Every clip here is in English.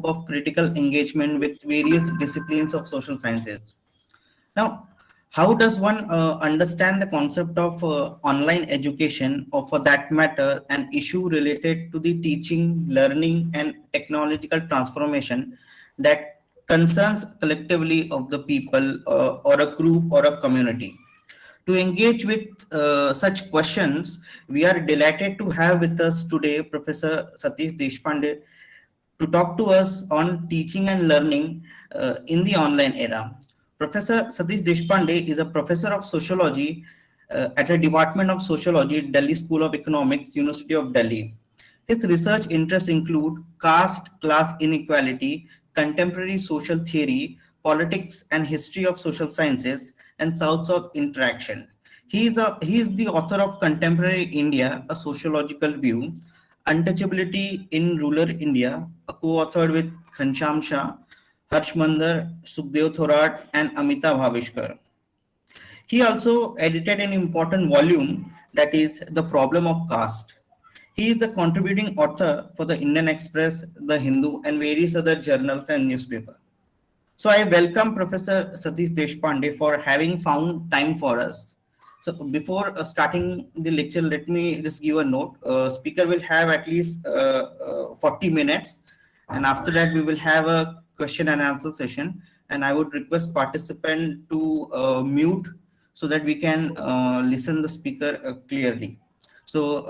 of critical engagement with various disciplines of social sciences. Now, how does one understand the concept of online education, or for that matter, an issue related to the teaching, learning, and technological transformation that concerns collectively of the people or a group or a community? To engage with such questions, we are delighted to have with us today Professor Satish Deshpande to talk to us on teaching and learning in the online era. Professor Satish Deshpande is a professor of sociology at the Department of Sociology, Delhi School of Economics, University of Delhi. His research interests include caste, class inequality, contemporary social theory, politics and history of social sciences, and South-South interaction. He is the author of Contemporary India, a Sociological View, Untouchability in Rural India, a co-authored with Ghanshyam Shah, Harsh Mandar, Sukhdev Thorat, and Amita Bhavishkar. He also edited an important volume, that is The Problem of Caste. He is the contributing author for the Indian Express, The Hindu, and various other journals and newspapers. So I welcome Professor Satish Deshpande for having found time for us. So before starting the lecture, let me just give a note. Speaker will have at least 40 minutes, and after that we will have a question and answer session. And I would request participant to mute so that we can listen the speaker clearly. So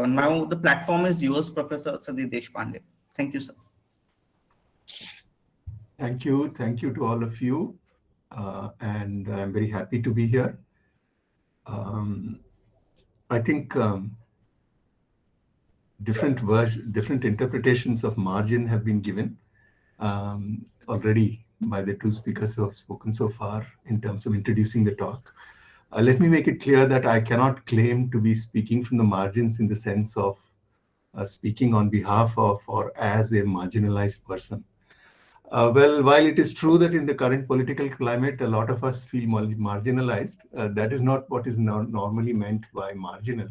now the platform is yours, Professor Satish Deshpande. Thank you, sir. Thank you. Thank you to all of you. And I'm very happy to be here. I think different interpretations of margin have been given already by the two speakers who have spoken so far in terms of introducing the talk. Let me make it clear that I cannot claim to be speaking from the margins in the sense of speaking on behalf of or as a marginalized person. Well, while it is true that in the current political climate, a lot of us feel marginalized, that is not what is normally meant by marginal.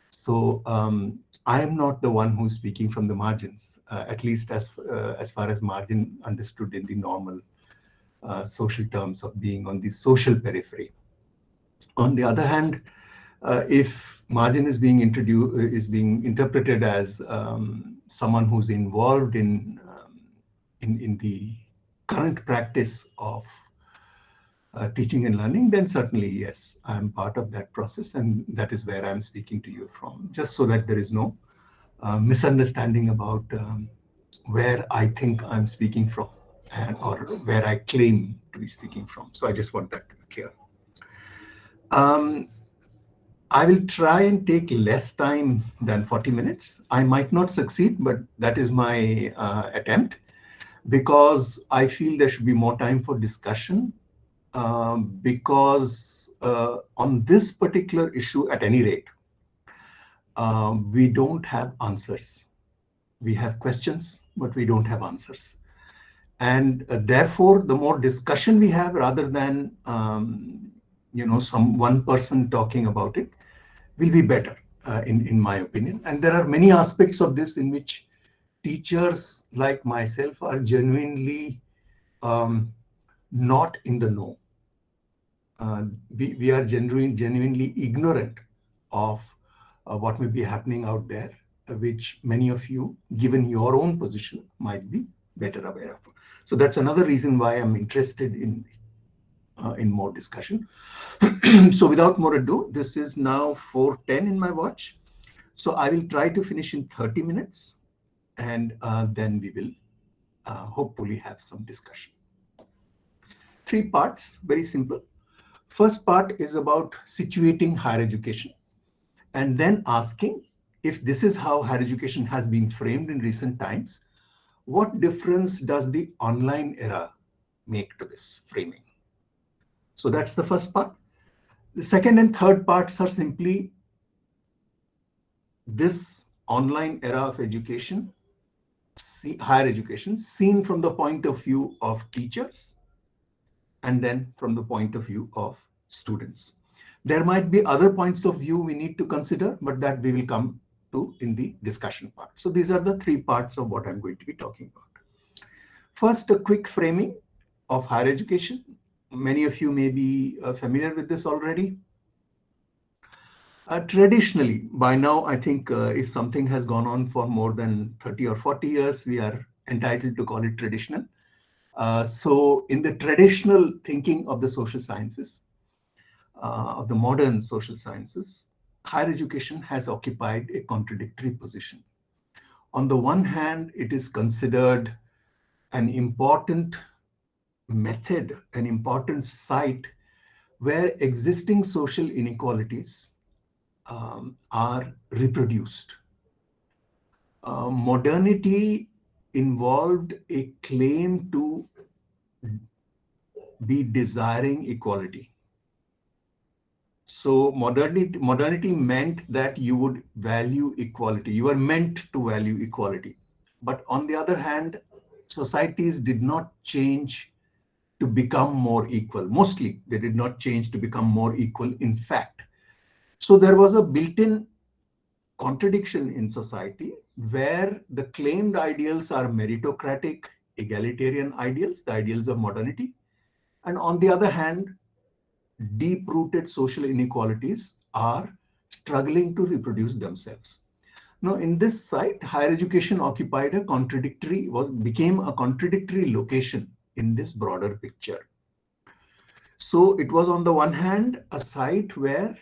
So I am not the one who's speaking from the margins, at least as far as margin understood in the normal social terms of being on the social periphery. On the other hand, if margin is being interpreted as someone who's involved in the current practice of teaching and learning, then certainly yes, I'm part of that process, and that is where I'm speaking to you from, just so that there is no misunderstanding about where I think I'm speaking from or where I claim to be speaking from. So I just want that clear. I will try and take less time than 40 minutes. I might not succeed, but that is my attempt, because I feel there should be more time for discussion, because on this particular issue, at any rate, we don't have answers. We have questions, but we don't have answers. And therefore, the more discussion we have, rather than some one person talking about it, will be better, in my opinion. And there are many aspects of this in which teachers like myself are genuinely not in the know. We are genuinely ignorant of what may be happening out there, which many of you, given your own position, might be better aware of. So that's another reason why I'm interested in more discussion. So without more ado, this is now 4:10 in my watch. So I will try to finish in 30 minutes, and then we will hopefully have some discussion. 3 parts, very simple. First part is about situating higher education, and then asking, if this is how higher education has been framed in recent times, what difference does the online era make to this framing? So that's the first part. The second and third parts are simply this online era of education, higher education, seen from the point of view of teachers, and then from the point of view of students. There might be other points of view we need to consider, but that we will come to in the discussion part. So these are the 3 parts of what I'm going to be talking about. First, a quick framing of higher education. Many of you may be familiar with this already. Traditionally, by now, I think if something has gone on for more than 30 or 40 years, we are entitled to call it traditional. So in the traditional thinking of the social sciences, of the modern social sciences, higher education has occupied a contradictory position. On the one hand, it is considered an important method, an important site where existing social inequalities are reproduced. Modernity involved a claim to be desiring equality. So modernity meant that you would value equality. You are meant to value equality. But on the other hand, societies did not change to become more equal. Mostly, they did not change to become more equal, in fact. So there was a built-in contradiction in society where the claimed ideals are meritocratic, egalitarian ideals, the ideals of modernity. And on the other hand, deep-rooted social inequalities are struggling to reproduce themselves. Now, in this site, higher education occupied became a contradictory location in this broader picture. So it was on the one hand a site where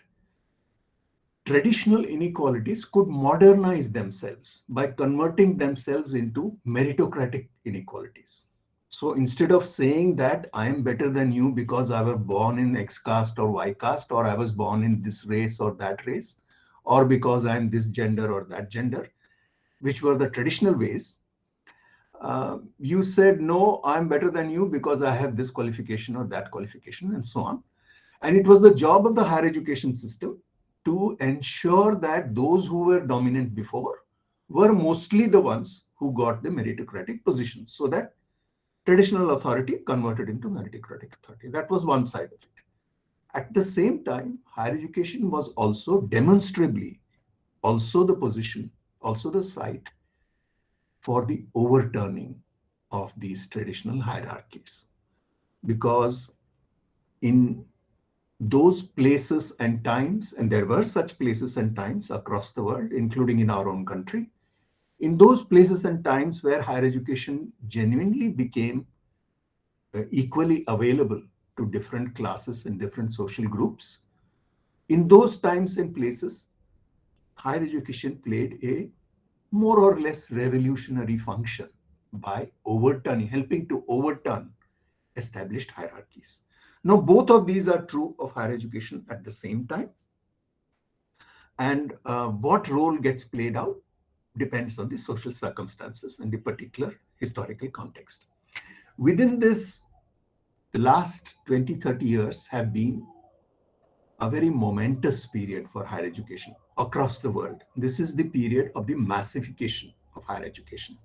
traditional inequalities could modernize themselves by converting themselves into meritocratic inequalities. So instead of saying that I am better than you because I was born in X caste or Y caste, or I was born in this race or that race, or because I am this gender or that gender, which were the traditional ways, you said, no, I'm better than you because I have this qualification or that qualification, and so on. And it was the job of the higher education system to ensure that those who were dominant before were mostly the ones who got the meritocratic positions, so that traditional authority converted into meritocratic authority. That was one side of it. At the same time, higher education was also demonstrably also the position, also the site for the overturning of these traditional hierarchies. Because in those places and times, and there were such places and times across the world, including in our own country, in those places and times where higher education genuinely became equally available to different classes and different social groups, in those times and places, higher education played a more or less revolutionary function by helping to overturn established hierarchies. Now, both of these are true of higher education at the same time. And what role gets played out depends on the social circumstances and the particular historical context. Within this, the last 20, 30 years have been a very momentous period for higher education across the world. This is the period of the massification of higher education.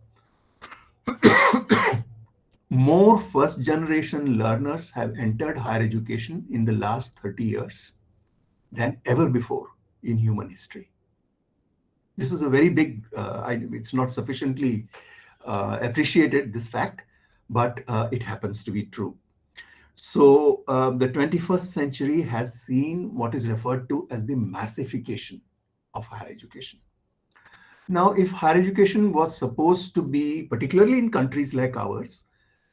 More first-generation learners have entered higher education in the last 30 years than ever before in human history. This is a very big, it's not sufficiently appreciated, this fact, but it happens to be true. So the 21st century has seen what is referred to as the massification of higher education. Now, if higher education was supposed to be, particularly in countries like ours,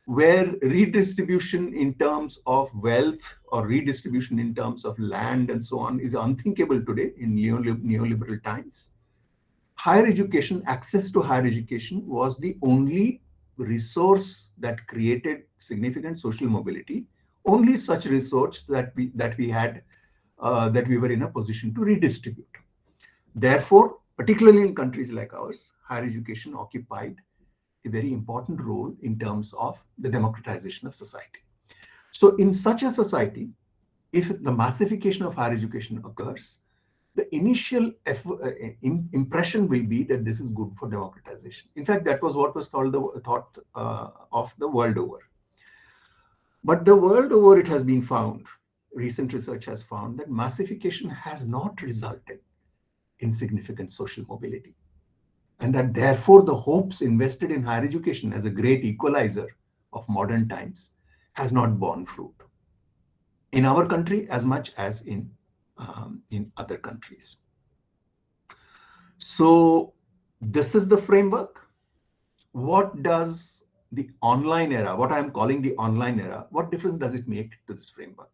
where redistribution in terms of wealth or redistribution in terms of land and so on is unthinkable today in neoliberal times, higher education, access to higher education was the only resource that created significant social mobility, only such resource that we were in a position to redistribute. Therefore, particularly in countries like ours, higher education occupied a very important role in terms of the democratization of society. So in such a society, if the massification of higher education occurs, the initial impression will be that this is good for democratization. In fact, that was what was thought of the world over. But the world over, it has been found, recent research has found that massification has not resulted in significant social mobility. And that therefore the hopes invested in higher education as a great equalizer of modern times has not borne fruit in our country as much as in other countries. So this is the framework. What does the online era, what I'm calling the online era, what difference does it make to this framework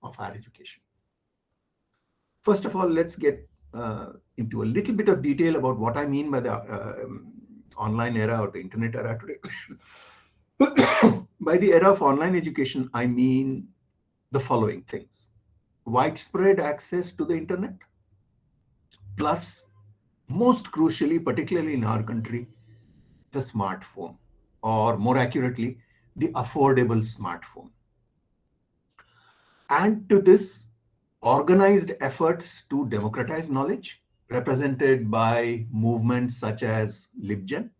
of higher education? First of all, let's get into a little bit of detail about what I mean by the online era or the internet era today. By the era of online education, I mean the following things: widespread access to the internet, plus, most crucially, particularly in our country, the smartphone, or more accurately, the affordable smartphone. And to this, organized efforts to democratize knowledge, represented by movements such as LibGen,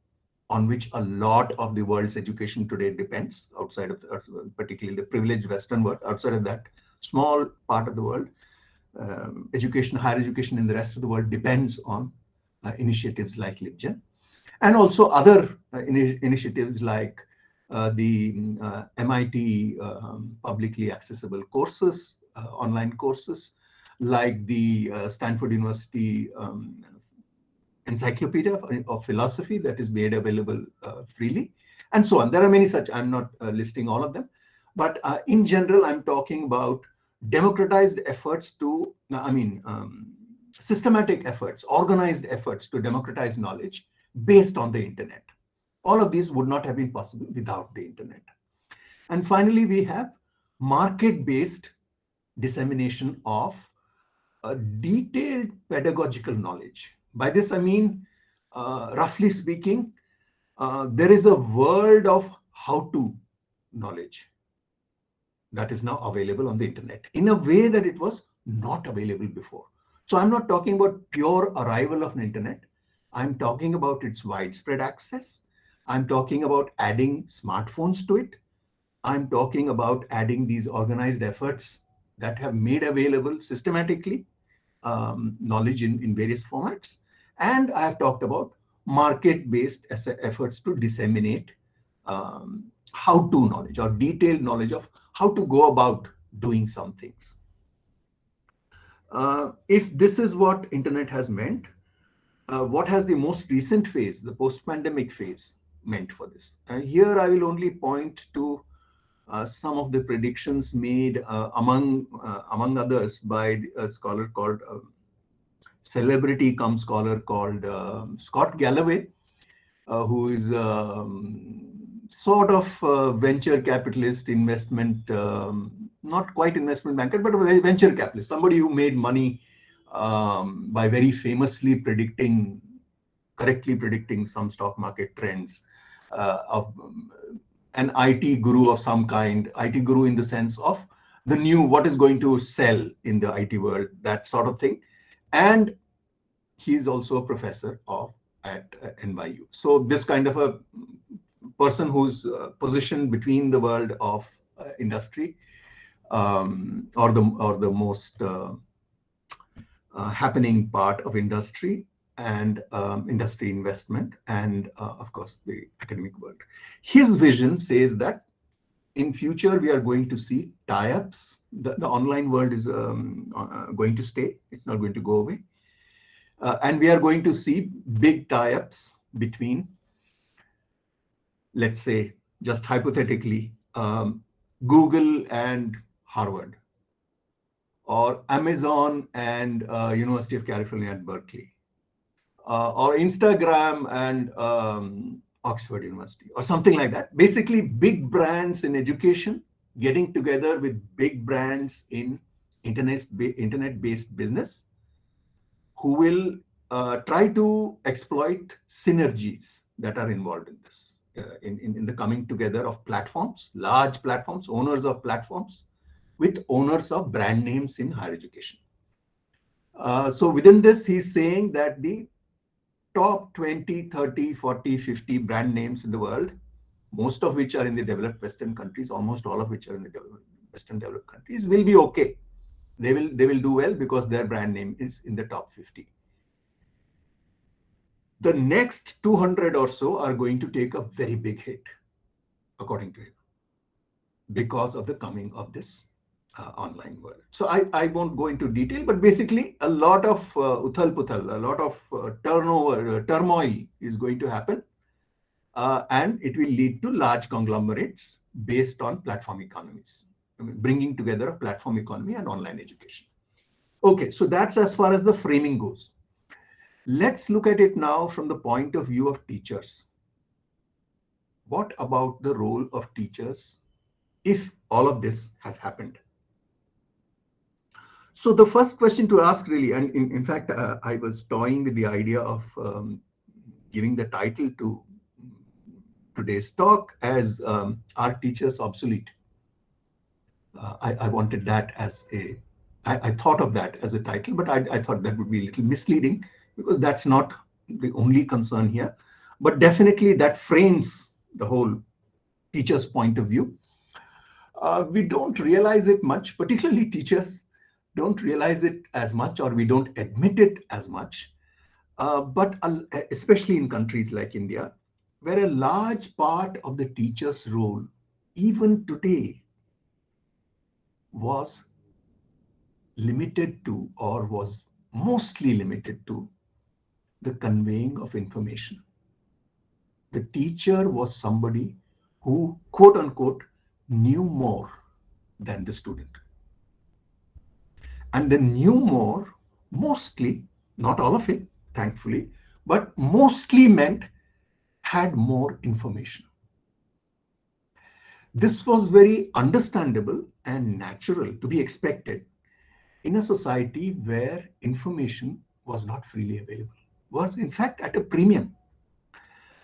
on which a lot of the world's education today depends, outside of particularly the privileged Western world. Outside of that small part of the world, education, higher education in the rest of the world depends on initiatives like LibGen, and also other initiatives like the MIT publicly accessible courses, online courses, like the Stanford University Encyclopedia of Philosophy that is made available freely, and so on. There are many such. I'm not listing all of them, but in general, I'm talking about democratized efforts to, systematic efforts, organized efforts to democratize knowledge based on the internet. All of these would not have been possible without the internet. And finally, we have market-based dissemination of detailed pedagogical knowledge. By this, I mean, roughly speaking, there is a world of how-to knowledge that is now available on the internet in a way that it was not available before. So I'm not talking about pure arrival of the internet. I'm talking about its widespread access. I'm talking about adding smartphones to it. I'm talking about adding these organized efforts that have made available systematically knowledge in various formats. And I have talked about market-based efforts to disseminate how-to knowledge or detailed knowledge of how to go about doing some things. If this is what internet has meant, what has the most recent phase, the post-pandemic phase, meant for this? Here I will only point to some of the predictions made among others by a scholar called celebrity-come scholar called Scott Galloway, who is sort of venture capitalist, investment, not quite investment banker, but a venture capitalist, somebody who made money by very famously correctly predicting some stock market trends, of an IT guru of some kind, IT guru in the sense of the new, what is going to sell in the IT world, that sort of thing. And he is also a professor at NYU. So this kind of a person who's positioned between the world of industry or the most happening part of industry and industry investment, and of course the academic world. His vision says that in future we are going to see tie-ups. The online world is going to stay; it's not going to go away, and we are going to see big tie-ups between, let's say, just hypothetically, Google and Harvard, or Amazon and University of California at Berkeley, or Instagram and Oxford University, or something like that. Basically, big brands in education getting together with big brands in internet-based business, who will try to exploit synergies that are involved in this, in the coming together of platforms, large platforms, owners of platforms, with owners of brand names in higher education. So within this, he's saying that the top 20, 30, 40, 50 brand names in the world, most of which are in the developed Western countries, almost all of which are in the Western developed countries, will be okay. They will do well because their brand name is in the top 50. The next 200 or so are going to take a very big hit. according to him, because of the coming of this online world. So I won't go into detail, but basically a lot of uthal-puthal, a lot of turmoil is going to happen, and it will lead to large conglomerates based on platform economies, bringing together a platform economy and online education. Okay, so that's as far as the framing goes. Let's look at it now from the point of view of teachers. What about the role of teachers if all of this has happened? So the first question to ask really, and in fact, I was toying with the idea of giving the title to today's talk as Are Teachers Obsolete? I wanted that as I thought of that as a title, but I thought that would be a little misleading because that's not the only concern here. But definitely that frames the whole teacher's point of view. We don't realize it much, particularly teachers don't realize it as much, or we don't admit it as much. But especially in countries like India, where a large part of the teacher's role, even today, was limited to, or was mostly limited to, the conveying of information. The teacher was somebody who, quote unquote, knew more than the student. And the knew more, mostly, not all of it, thankfully, but mostly meant had more information. This was very understandable and natural to be expected in a society where information was not freely available, was in fact at a premium.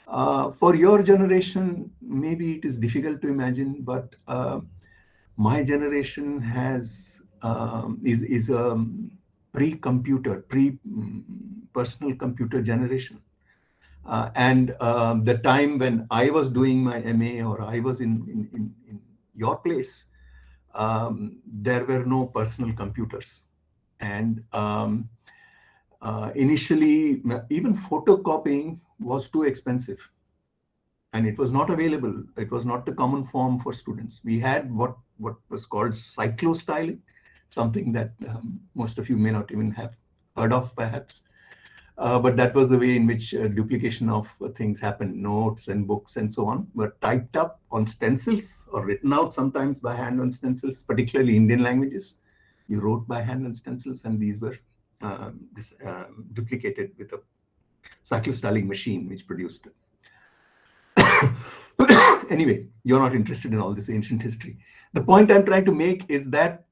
For your generation, maybe it is difficult to imagine, but my generation is a pre-computer, pre-personal computer generation. And the time when I was doing my MA, or I was in your place, there were no personal computers. And initially, even photocopying was too expensive. And it was not available. It was not the common form for students. We had what was called cyclostyling, something that most of you may not even have heard of, perhaps. But that was the way in which duplication of things happened. Notes and books and so on were typed up on stencils or written out sometimes by hand on stencils, particularly Indian languages. You wrote by hand on stencils, and these were duplicated with a cyclostyling machine which produced it. Anyway, you're not interested in all this ancient history. The point I'm trying to make is that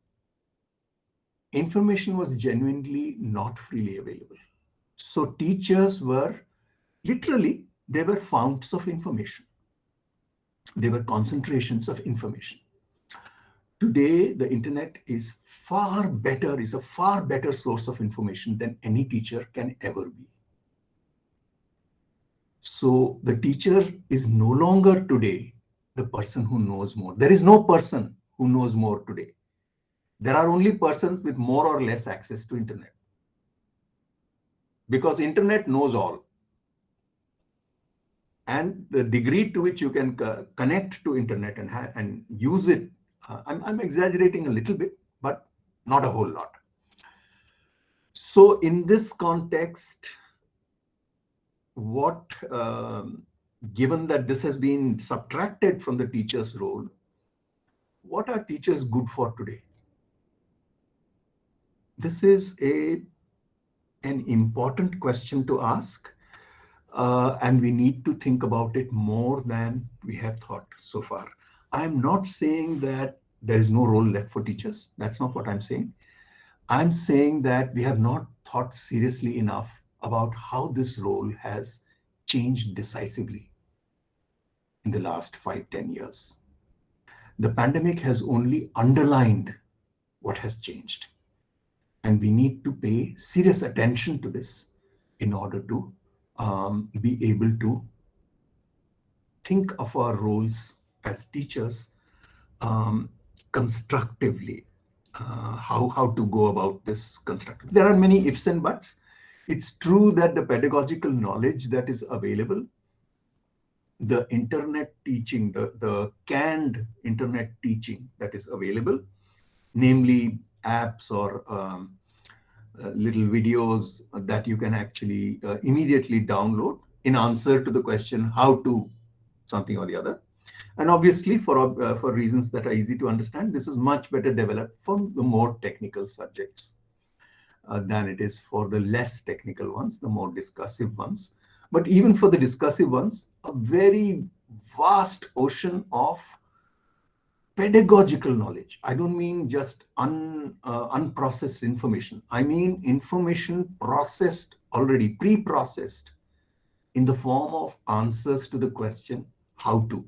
information was genuinely not freely available. So teachers were literally, they were founts of information. They were concentrations of information. Today, the internet is a far better source of information than any teacher can ever be. So the teacher is no longer today the person who knows more. There is no person who knows more today. There are only persons with more or less access to internet. Because internet knows all. And the degree to which you can connect to internet and use it, I'm exaggerating a little bit, but not a whole lot. So in this context, given that this has been subtracted from the teacher's role, what are teachers good for today? This is an important question to ask, and we need to think about it more than we have thought so far. I'm not saying that there is no role left for teachers. That's not what I'm saying. I'm saying that we have not thought seriously enough about how this role has changed decisively in the last 5-10 years. The pandemic has only underlined what has changed. And we need to pay serious attention to this in order to be able to think of our roles as teachers constructively, how to go about this constructively. There are many ifs and buts. It's true that the pedagogical knowledge that is available the internet teaching, the canned internet teaching that is available, namely apps or little videos that you can actually immediately download in answer to the question how to something or the other. And obviously, for reasons that are easy to understand, this is much better developed for the more technical subjects than it is for the less technical ones, the more discursive ones. But even for the discursive ones, a very vast ocean of pedagogical knowledge. I don't mean just unprocessed information. I mean information processed already, pre-processed in the form of answers to the question, how to,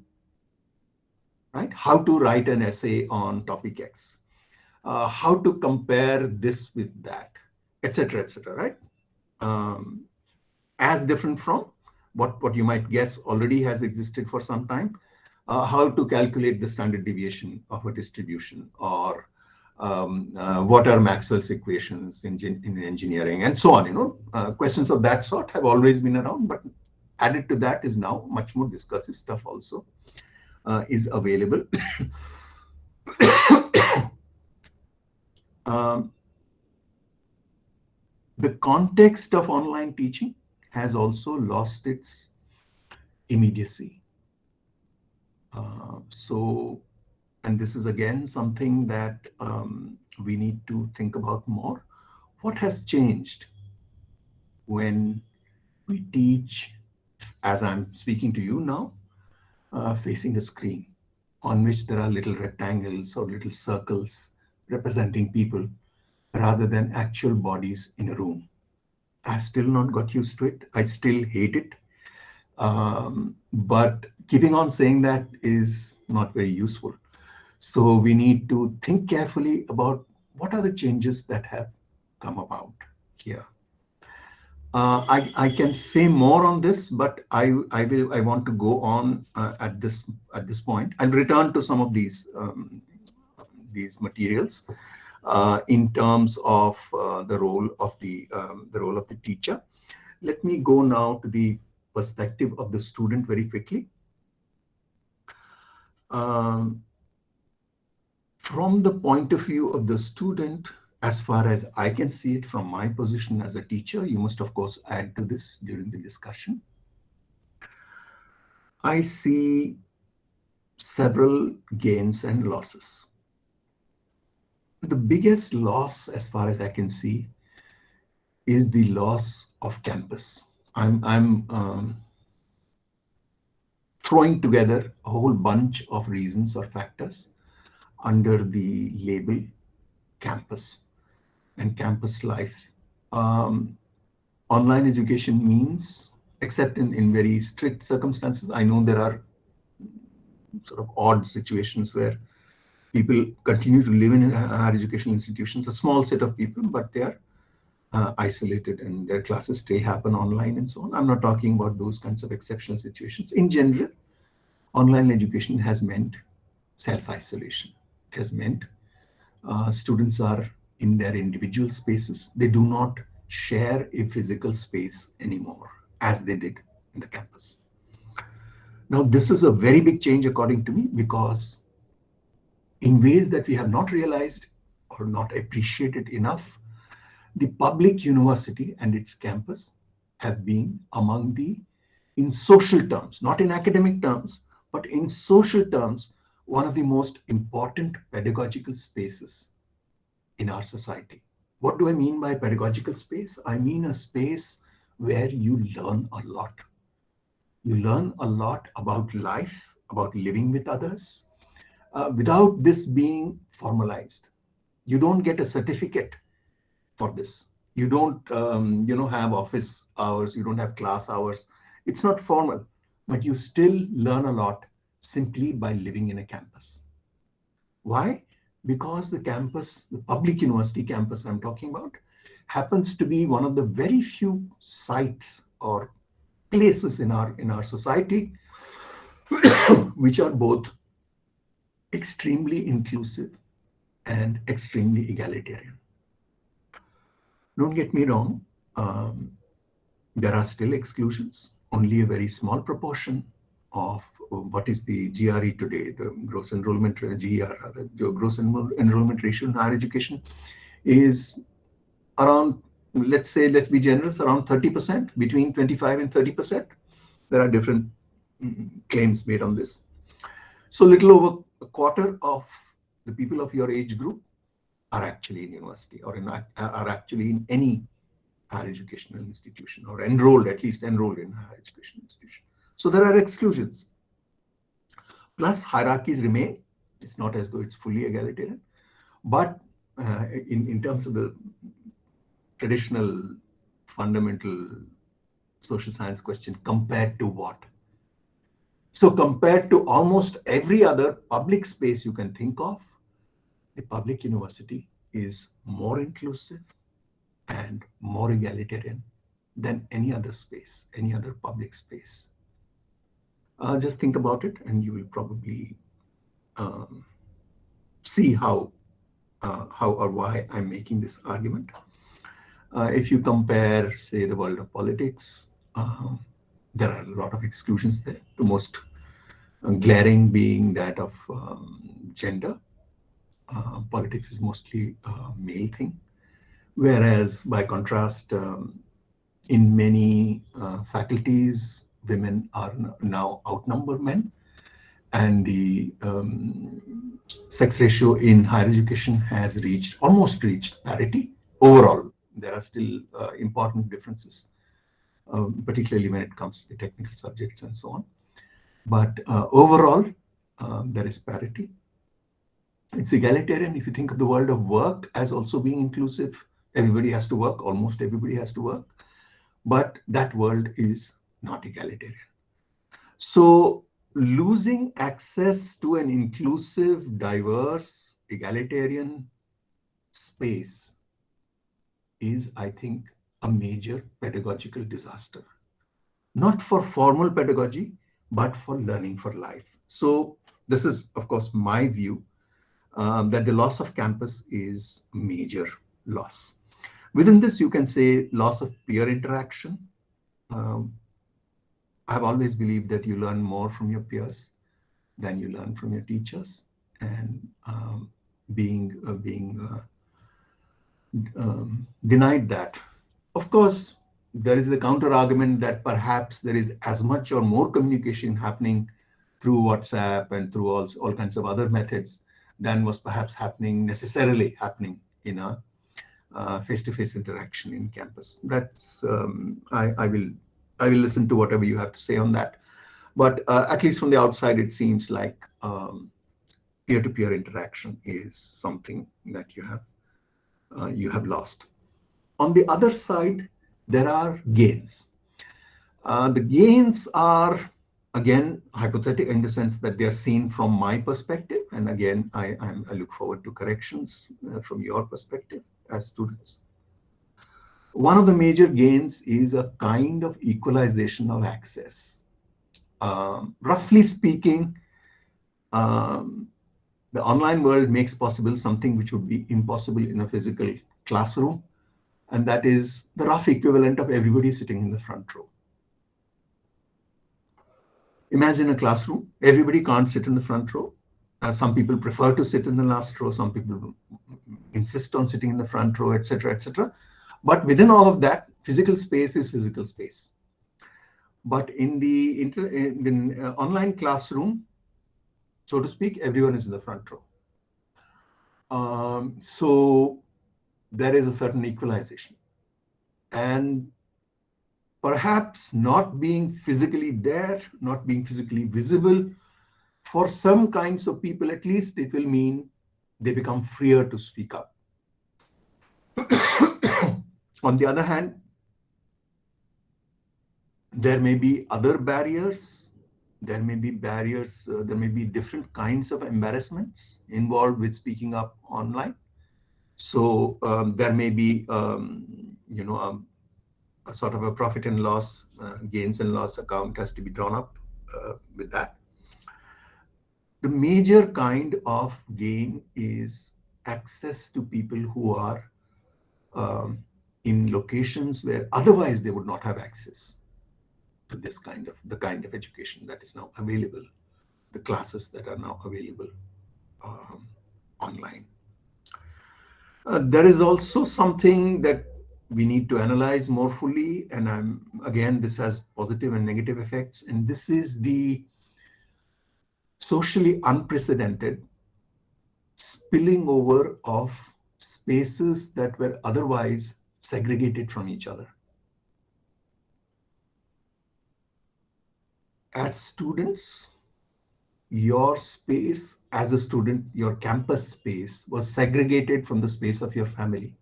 right? How to write an essay on topic X, how to compare this with that, etc., right? As different from what you might guess already has existed for some time, how to calculate the standard deviation of a distribution, or what are Maxwell's equations in engineering, and so on. Questions of that sort have always been around, but added to that is now much more discursive stuff also is available. The context of online teaching has also lost its immediacy. And this is again something that we need to think about more. What has changed when we teach, as I'm speaking to you now, facing a screen on which there are little rectangles or little circles representing people rather than actual bodies in a room? I've still not got used to it. I still hate it. But keeping on saying that is not very useful. So we need to think carefully about what are the changes that have come about here. I can say more on this, but I want to go on at this point. I'll return to some of these materials in terms of the role of the teacher. Let me go now to the perspective of the student very quickly. From the point of view of the student, as far as I can see it from my position as a teacher, you must of course add to this during the discussion. I see several gains and losses. The biggest loss, as far as I can see, is the loss of campus. I'm throwing together a whole bunch of reasons or factors under the label campus and campus life. Online education means, except in very strict circumstances, I know there are sort of odd situations where people continue to live in higher educational institutions, a small set of people, but they are isolated and their classes still happen online and so on. I'm not talking about those kinds of exceptional situations. In general, online education has meant self-isolation. It has meant students are in their individual spaces. They do not share a physical space anymore as they did in the campus. Now, this is a very big change according to me, because in ways that we have not realized or not appreciated enough, the public university and its campus have been among the, in social terms, not in academic terms, but in social terms, one of the most important pedagogical spaces in our society. What do I mean by pedagogical space? I mean a space where you learn a lot. You learn a lot about life, about living with others, without this being formalized. You don't get a certificate for this. You don't, have office hours. You don't have class hours. It's not formal, but you still learn a lot simply by living in a campus. Why? Because the campus, the public university campus I'm talking about, happens to be one of the very few sites or places in our society which are both extremely inclusive and extremely egalitarian. Don't get me wrong, there are still exclusions. Only a very small proportion of what is the GRE today, the gross enrollment, GER, rather, the gross enrollment ratio in higher education is around, let's be generous, around 30%, between 25 and 30%. There are different claims made on this. So little over a quarter of the people of your age group are actually in university or are actually in any higher educational institution or at least enrolled in higher educational institution. So there are exclusions. Plus hierarchies remain. It's not as though it's fully egalitarian, but in terms of the traditional fundamental social science question, compared to what? So compared to almost every other public space you can think of, the public university is more inclusive and more egalitarian than any other space, any other public space. Just think about it and you will probably see how or why I'm making this argument. If you compare, say, the world of politics, there are a lot of exclusions there. The most glaring being that of gender. Politics is mostly a male thing, whereas by contrast, in many faculties, women are now outnumber men, and the sex ratio in higher education has almost reached parity. Overall, there are still important differences, particularly when it comes to the technical subjects and so on. But overall, there is parity. It's egalitarian. If you think of the world of work as also being inclusive, everybody has to work, almost everybody has to work, but that world is not egalitarian. So losing access to an inclusive, diverse, egalitarian space is, I think, a major pedagogical disaster. Not for formal pedagogy, but for learning for life. So this is, of course, my view that the loss of campus is a major loss. Within this, you can say loss of peer interaction. I've always believed that you learn more from your peers than you learn from your teachers, and being denied that. Of course, there is the counter argument that perhaps there is as much or more communication happening through WhatsApp and through all kinds of other methods than was perhaps necessarily happening in a face-to-face interaction in campus. That's I will listen to whatever you have to say on that. But at least from the outside, it seems like peer-to-peer interaction is something that you have lost. On the other side, there are gains. The gains are, again, hypothetical in the sense that they are seen from my perspective. And again, I look forward to corrections from your perspective as students. One of the major gains is a kind of equalization of access. Roughly speaking, the online world makes possible something which would be impossible in a physical classroom, and that is the rough equivalent of everybody sitting in the front row. Imagine a classroom. Everybody can't sit in the front row. Some people prefer to sit in the last row. Some people insist on sitting in the front row, etc., etc. But within all of that, physical space is physical space. But in the online classroom, so to speak, everyone is in the front row. So there is a certain equalization. And perhaps not being physically there, not being physically visible, for some kinds of people at least, it will mean they become freer to speak up. On the other hand, there may be other barriers. There may be there may be different kinds of embarrassments involved with speaking up online. So there may be, a sort of a profit and loss, gains and loss account has to be drawn up with that. The major kind of gain is access to people who are in locations where otherwise they would not have access. to the kind of education that is now available, the classes that are now available online. There is also something that we need to analyze more fully, and again, this has positive and negative effects, and this is the socially unprecedented spilling over of spaces that were otherwise segregated from each other. As students, your space as a student, your campus space was segregated from the space of your family.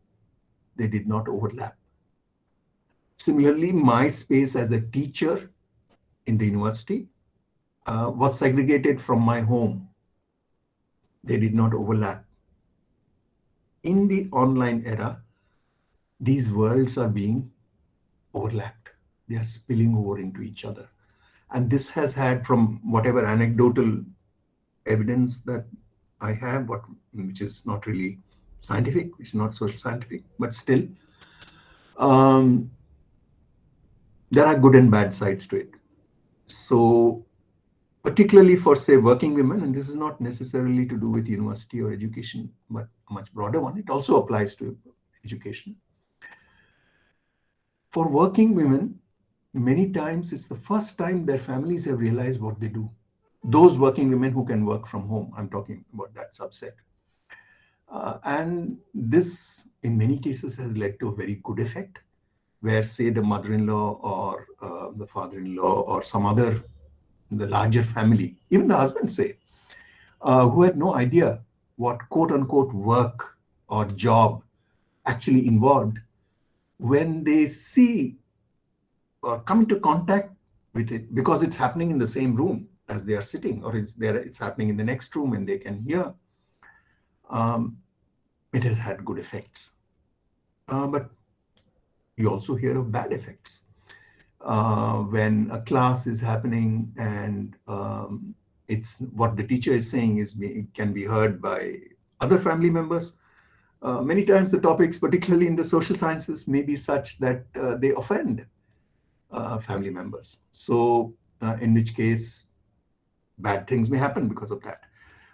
They did not overlap. Similarly, my space as a teacher in the university was segregated from my home. They did not overlap. In the online era, these worlds are being overlapped. They are spilling over into each other. And this has had, from whatever anecdotal evidence that I have, which is not really scientific, which is not social scientific, but still, there are good and bad sides to it. So particularly for, say, working women, and this is not necessarily to do with university or education, but a much broader one. It also applies to education. For working women, many times it's the first time their families have realized what they do. Those working women who can work from home, I'm talking about that subset. And this, in many cases, has led to a very good effect, where, say, the mother-in-law or the father-in-law or some other, the larger family, even the husband, say, who had no idea what quote-unquote work or job actually involved, when they see or come into contact with it, because it's happening in the same room as they are sitting, or it's happening in the next room and they can hear, it has had good effects. But you also hear of bad effects. When a class is happening and it's what the teacher is saying can be heard by other family members. Many times the topics, particularly in the social sciences, may be such that they offend family members. So in which case, bad things may happen because of that.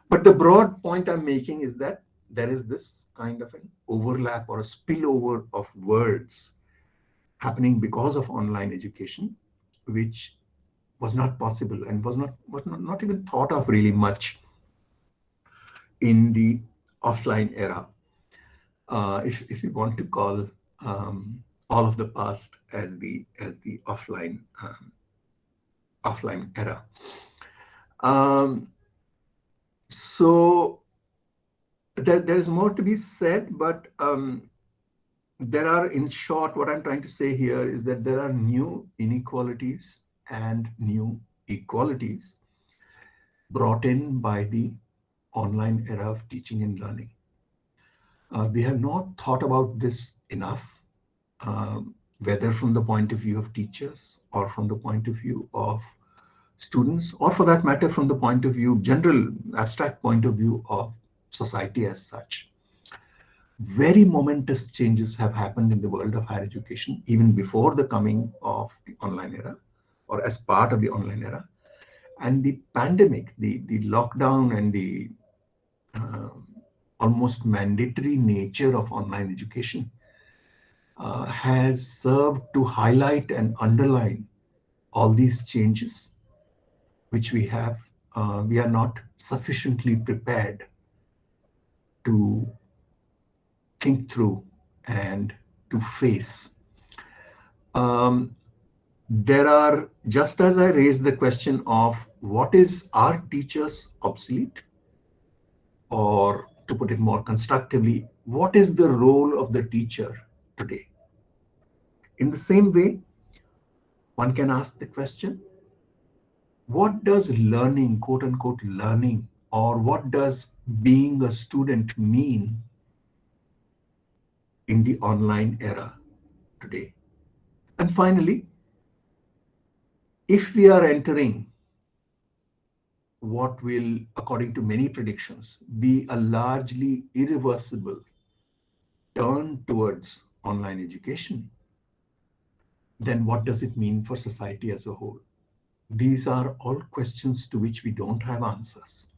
But the broad point I'm making is that there is this kind of an overlap or a spillover of words happening because of online education, which was not possible and was not even thought of really much in the offline era. If you want to call all of the past as the offline era. So there is more to be said, but there are, in short, what I'm trying to say here is that there are new inequalities and new equalities brought in by the online era of teaching and learning. We have not thought about this enough, whether from the point of view of teachers or from the point of view of students, or for that matter, from the point of view, general abstract point of view of society as such. Very momentous changes have happened in the world of higher education, even before the coming of the online era, or as part of the online era. And the pandemic, the lockdown, and the almost mandatory nature of online education has served to highlight and underline all these changes, which we are not sufficiently prepared to think through and to face. There are, just as I raised the question of what is, are teachers obsolete? Or to put it more constructively, what is the role of the teacher today? In the same way, one can ask the question, what does learning, quote unquote learning, or what does being a student mean in the online era today? And finally, if we are entering what will, according to many predictions, be a largely irreversible turn towards online education, then what does it mean for society as a whole? These are all questions to which we don't have answers.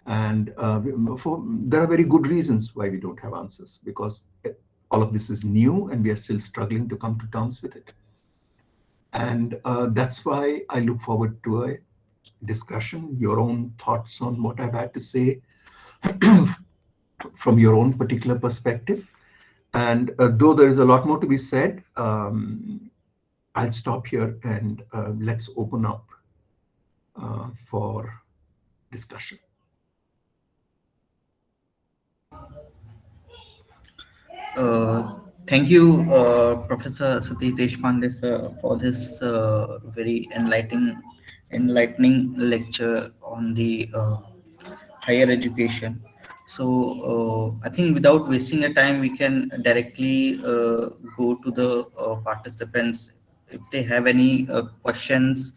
And there are very good reasons why we don't have answers, because all of this is new and we are still struggling to come to terms with it. And that's why I look forward to a discussion, your own thoughts on what I've had to say from your own particular perspective. And though there is a lot more to be said, I'll stop here and let's open up for discussion. Thank you, Professor Satish Deshpande, sir, for this very enlightening lecture on the higher education. So I think without wasting a time, we can directly go to the participants if they have any questions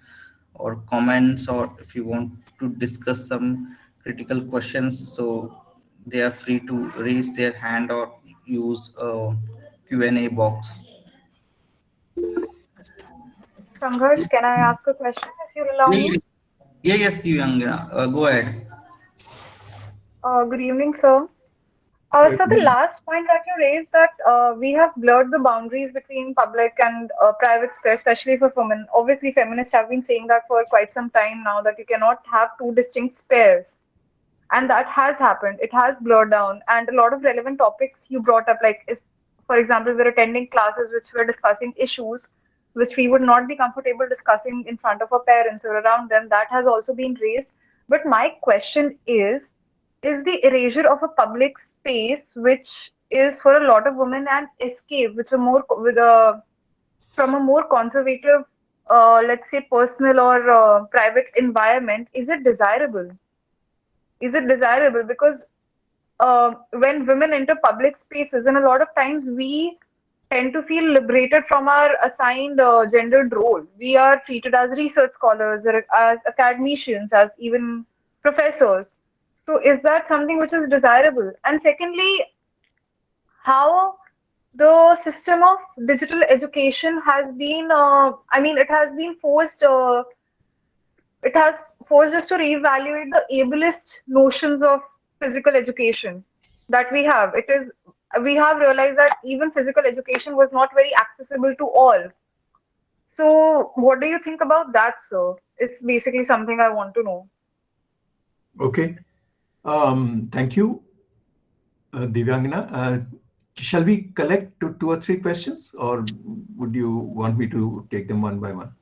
or comments, or if you want to discuss some critical questions. So they are free to raise their hand or use Q&A box. Sangharsh, can I ask a question if you allow me? Yes, Divyangra, go ahead. Good evening, sir. So the last point that you raised, that we have blurred the boundaries between public and private space, especially for women. Obviously, feminists have been saying that for quite some time now, that you cannot have two distinct spheres. And that has happened. It has blurred down. And a lot of relevant topics you brought up, like if, for example, we're attending classes which we're discussing issues which we would not be comfortable discussing in front of our parents or around them, that has also been raised. But my question is the erasure of a public space, which is for a lot of women an escape, which are more with a from a more conservative, let's say, personal or private environment, is it desirable? Is it desirable? Because when women enter public spaces, and a lot of times we tend to feel liberated from our assigned gendered role. We are treated as research scholars, or as academicians, as even professors. So, is that something which is desirable? And secondly, how the system of digital education has been, I mean, it has forced us to reevaluate the ableist notions of physical education that we have. We have realized that even physical education was not very accessible to all. So, what do you think about that, sir? Is basically something I want to know. Okay. Thank you, Divyangana. Shall we collect two or three questions, or would you want me to take them one by one?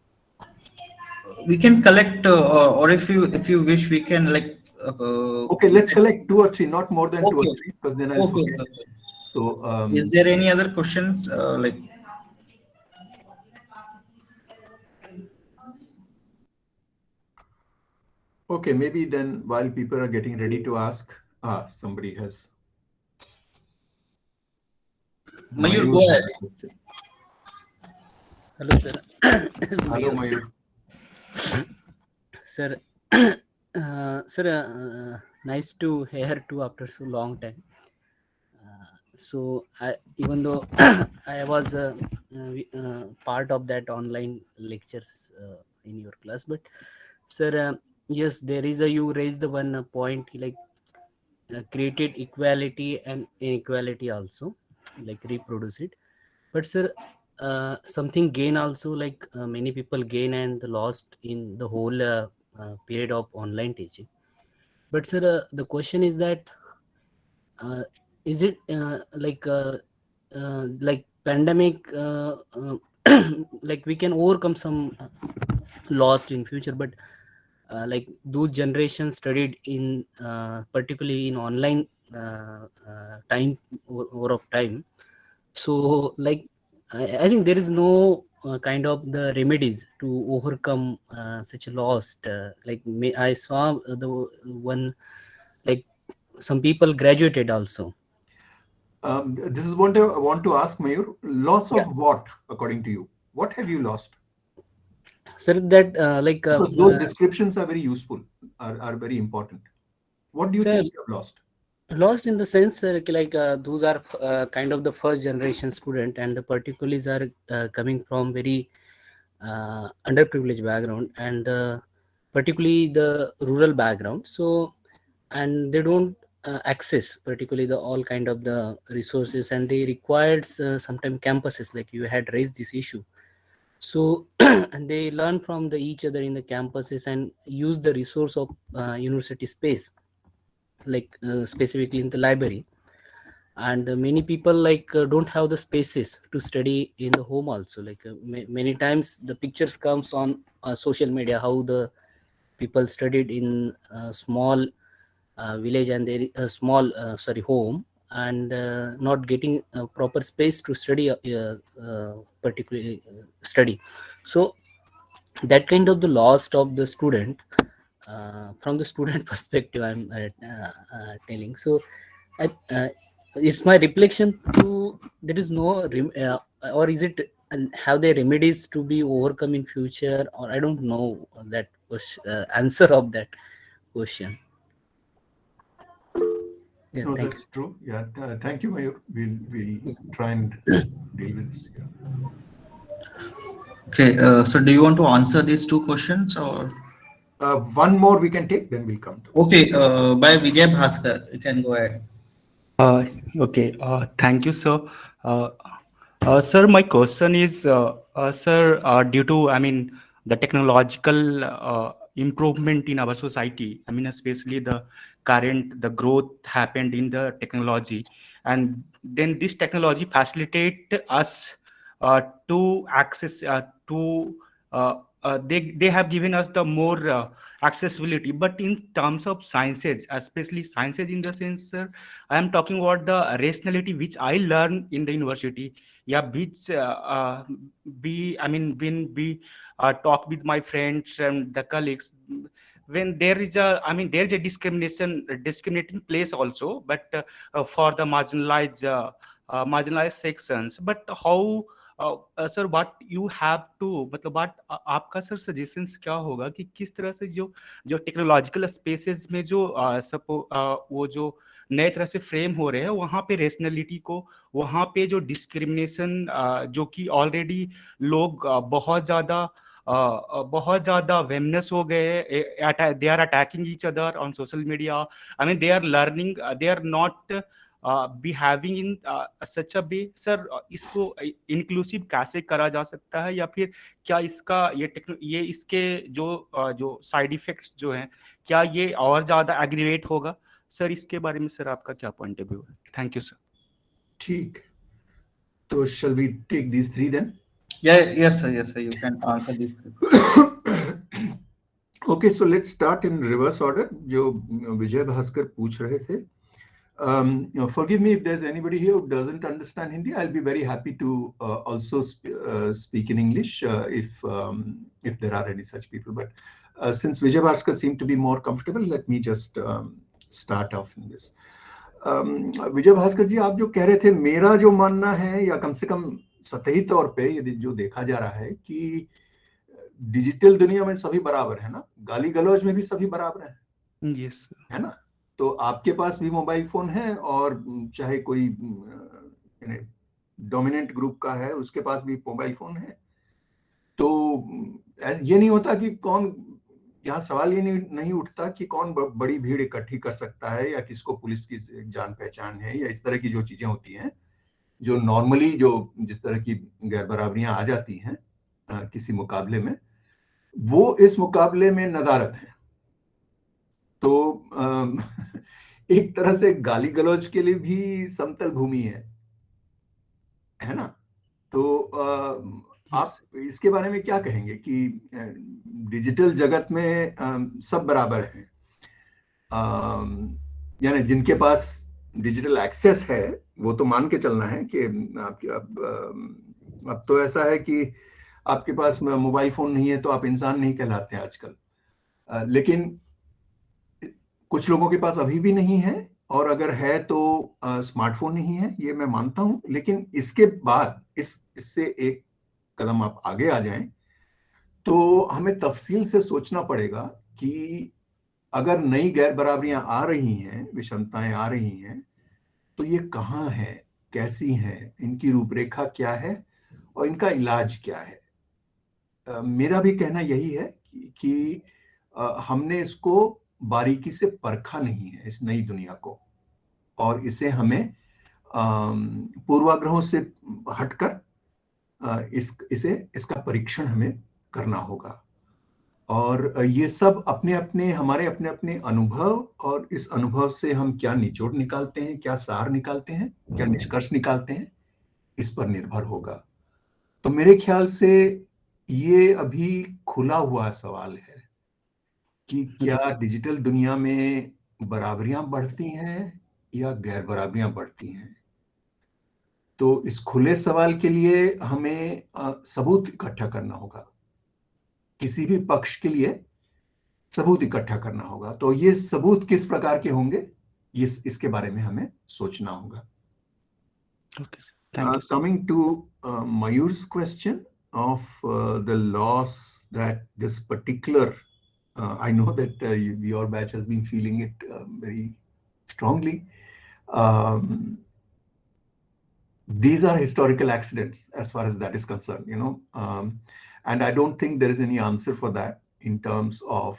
We can collect, or if you wish, we can like. Okay, let's collect two or three, not more than two or Okay. three, because then I'll Okay. forget. So, Is there any other questions? Like, okay, maybe then while people are getting ready to ask, somebody has. Mayur, go ahead. Hello, sir. Hello, Mayur. Sir, nice to hear too after so long time. So, even though I was part of that online lectures in your class, but sir, yes, there is you raised the one point, like created equality and inequality also, like reproduce it. But sir, something gain also, like many people gain and lost in the whole period of online teaching. But sir, the question is that is it like pandemic, like we can overcome some lost in future, but like those generations studied in particularly in online time over of time. So like I think there is no kind of the remedies to overcome such a lost, I saw the one, like some people graduated also. This is what I want to ask, Mayur. Loss of what, according to you? What have you lost? Sir, that Because those descriptions are very useful, are very important. What do you sir, think you have lost? Lost in the sense those are kind of the first generation student, and the particulars are coming from very underprivileged background, and particularly the rural background. So, and they don't access particularly the all kind of the resources, and they required sometimes campuses, like you had raised this issue. So and they learn from the each other in the campuses and use the resource of university space, like specifically in the library. And many people don't have the spaces to study in the home also, many times the pictures comes on social media how the people studied in a small village, and they small home, and not getting a proper space to study particularly study. So that kind of the loss of the student, from the student perspective I'm telling. So it's my reflection to there is no or is it, and have they remedies to be overcome in future, or I don't know that answer of that question. Yeah, No, thank that's true. Yeah, thank you, Mayur. We'll try and deal with this. Yeah. Okay, so do you want to answer these two questions or? One more we can take, then we'll come to. Okay, by Vijay Bhaskar, you can go ahead. Okay. Thank you, sir. Uh, Sir, my question is, sir, due to, the technological improvement in our society, especially the growth happened in the technology, and then this technology facilitate us to access they have given us the more accessibility. But in terms of sciences, especially sciences in the sense, sir, I am talking about the rationality which I learned in the university. Yeah, which when we talk with my friends and the colleagues, when there is there is a discriminating place also, but for the marginalized sections. But how sir what you have to, मतलब what आपका sir suggestions क्या होगा कि किस तरह से जो जो टेक्नोलॉजिकल स्पेसेस में जो वो जो नए तरह से फ्रेम हो रहे हैं, वहाँ पे रेशनलिटी को, वहाँ पे जो डिस्क्रिमिनेशन जो कि ऑलरेडी लोग बहुत ज्यादा वेमनेस हो गए, they are attacking each other on social media. They are learning, they are not behaving in such a way. Sir, इसको इंक्लूसिव कैसे करा जा सकता है, या फिर क्या इसका ये इसके जो साइड इफेक्ट्स जो हैं, क्या ये और ज्यादा एग्रीवेट होगा? सर, इसके बारे में सर आपका क्या पॉइंट ऑफ व्यू है? Thank you sir. ठीक, तो shall we take these three then? Yeah, yes, sir. Yes, sir. You can answer these. Okay, so let's start in reverse order. जो विजय भास्कर पूछ रहे थे. Forgive me if there's anybody here who doesn't understand Hindi. I'll be very happy to also speak in English if there are any such people. But since Vijay Bhaskar seemed to be more comfortable, let me just start off in this. विजय भास्कर जी, आप जो कह रहे थे, मेरा जो मानना है, या कम से कम सतही तौर पे यदि जो देखा जा रहा है कि डिजिटल दुनिया में सभी बराबर है ना, गाली गलौज में भी सभी बराबर हैं. यस, है ना. तो आपके पास भी मोबाइल फोन है, और चाहे कोई डोमिनेंट ग्रुप का है, उसके पास भी मोबाइल फोन है. तो ये नहीं होता कि कौन, यहाँ सवाल ये नहीं उठता कि कौन बड़ी भीड़ इकट्ठी कर सकता है, या किसको पुलिस की जान पहचान है, या इस तरह की जो चीजें होती हैं, जो नॉर्मली जो जिस तरह की गैर बराबरियां आ जाती हैं किसी मुकाबले में, वो इस मुकाबले में नदारत है. तो एक तरह से गाली गलौज के लिए भी समतल भूमि है ना. तो आप इसके बारे में क्या कहेंगे कि डिजिटल जगत में सब बराबर हैं, यानी जिनके पास डिजिटल एक्सेस है वो तो मान के चलना है कि आपके अब तो ऐसा है कि आपके पास मोबाइल फोन नहीं है तो आप इंसान नहीं कहलाते हैं आजकल. लेकिन कुछ लोगों के पास अभी भी नहीं है, और अगर है तो स्मार्टफोन नहीं है, ये मैं मानता हूं. लेकिन इसके बाद इससे एक कदम आप आगे आ जाएं तो हमें तफसील से सोचना पड़ेगा कि अगर नई गैर बराबरियां आ रही हैं, विषमताएं आ रही हैं, तो ये कहाँ है, कैसी हैं, इनकी रूपरेखा क्या है और इनका इलाज क्या है। मेरा भी कहना यही है कि हमने इसको बारीकी से परखा नहीं है, इस नई दुनिया को, और इसे हमें पूर्वाग्रहों से हटकर इसका परीक्षण हमें करना होगा। और ये सब हमारे अपने अपने अनुभव, और इस अनुभव से हम क्या निचोड़ निकालते हैं, क्या सार निकालते हैं, क्या निष्कर्ष निकालते हैं, इस पर निर्भर होगा। तो मेरे ख्याल से ये अभी खुला हुआ सवाल है कि क्या डिजिटल दुनिया में बराबरियां बढ़ती हैं या गैर बराबरियां बढ़ती हैं। तो इस खुले सवाल के लिए हमें सबूत इकट्ठा करना होगा, किसी भी पक्ष के लिए सबूत इकट्ठा करना होगा। तो ये सबूत किस प्रकार के होंगे, इसके बारे में हमें सोचना होगा। Coming to Mayur's question of the loss that this particular, I know that your batch has been feeling it very strongly. These are historical accidents as far as that is concerned, and I don't think there is any answer for that in terms of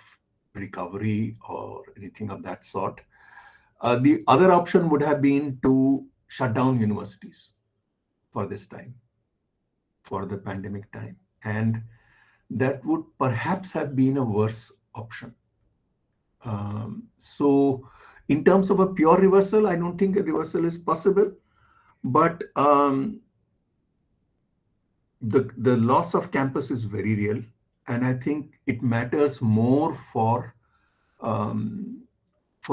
recovery or anything of that sort. The other option would have been to shut down universities for this time, for the pandemic time, and that would perhaps have been a worse option. So in terms of a pure reversal, I don't think a reversal is possible, but the loss of campus is very real, and I think it matters more for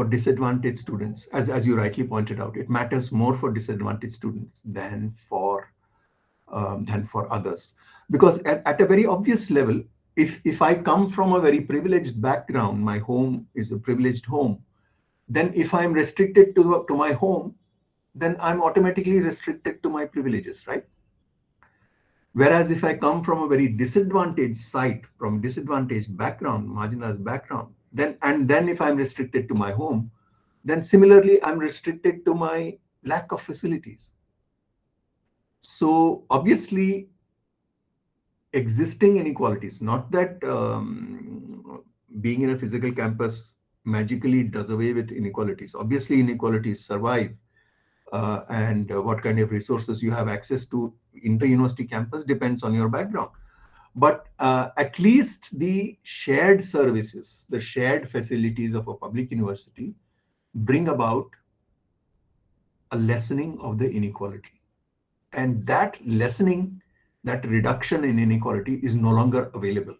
disadvantaged students, as you rightly pointed out. It matters more for disadvantaged students than for others, because at a very obvious level, if I come from a very privileged background, my home is a privileged home, then if I'm restricted to my home, then I'm automatically restricted to my privileges, right? Whereas if I come from a very disadvantaged site, from disadvantaged background, marginalized background, then if I'm restricted to my home, then similarly I'm restricted to my lack of facilities. So obviously, existing inequalities, not that being in a physical campus magically does away with inequalities. Obviously, inequalities survive, and what kind of resources you have access to in the university campus depends on your background. But at least the shared services, the shared facilities of a public university bring about a lessening of the inequality. And that lessening, that reduction in inequality is no longer available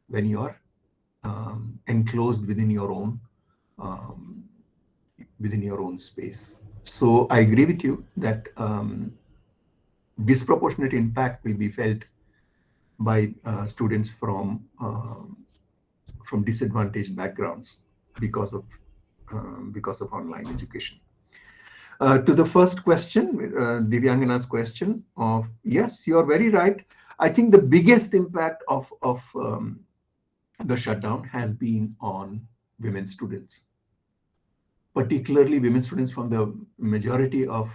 when you are enclosed within your own space. So I agree with you that disproportionate impact will be felt by students from disadvantaged backgrounds because of online education. To the first question, Divyangana's question of, yes, you're very right. I think the biggest impact of the shutdown has been on women students, particularly women students from the majority of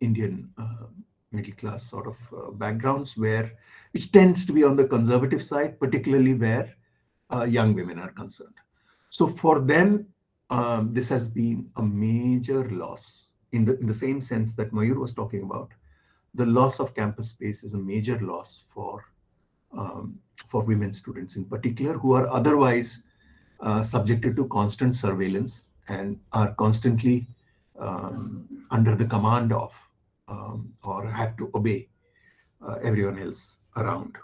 Indian middle class sort of backgrounds, which tends to be on the conservative side, particularly where young women are concerned. So for them, this has been a major loss in the same sense that Mayur was talking about. The loss of campus space is a major loss for women students in particular, who are otherwise subjected to constant surveillance and are constantly under the command of or have to obey everyone else around.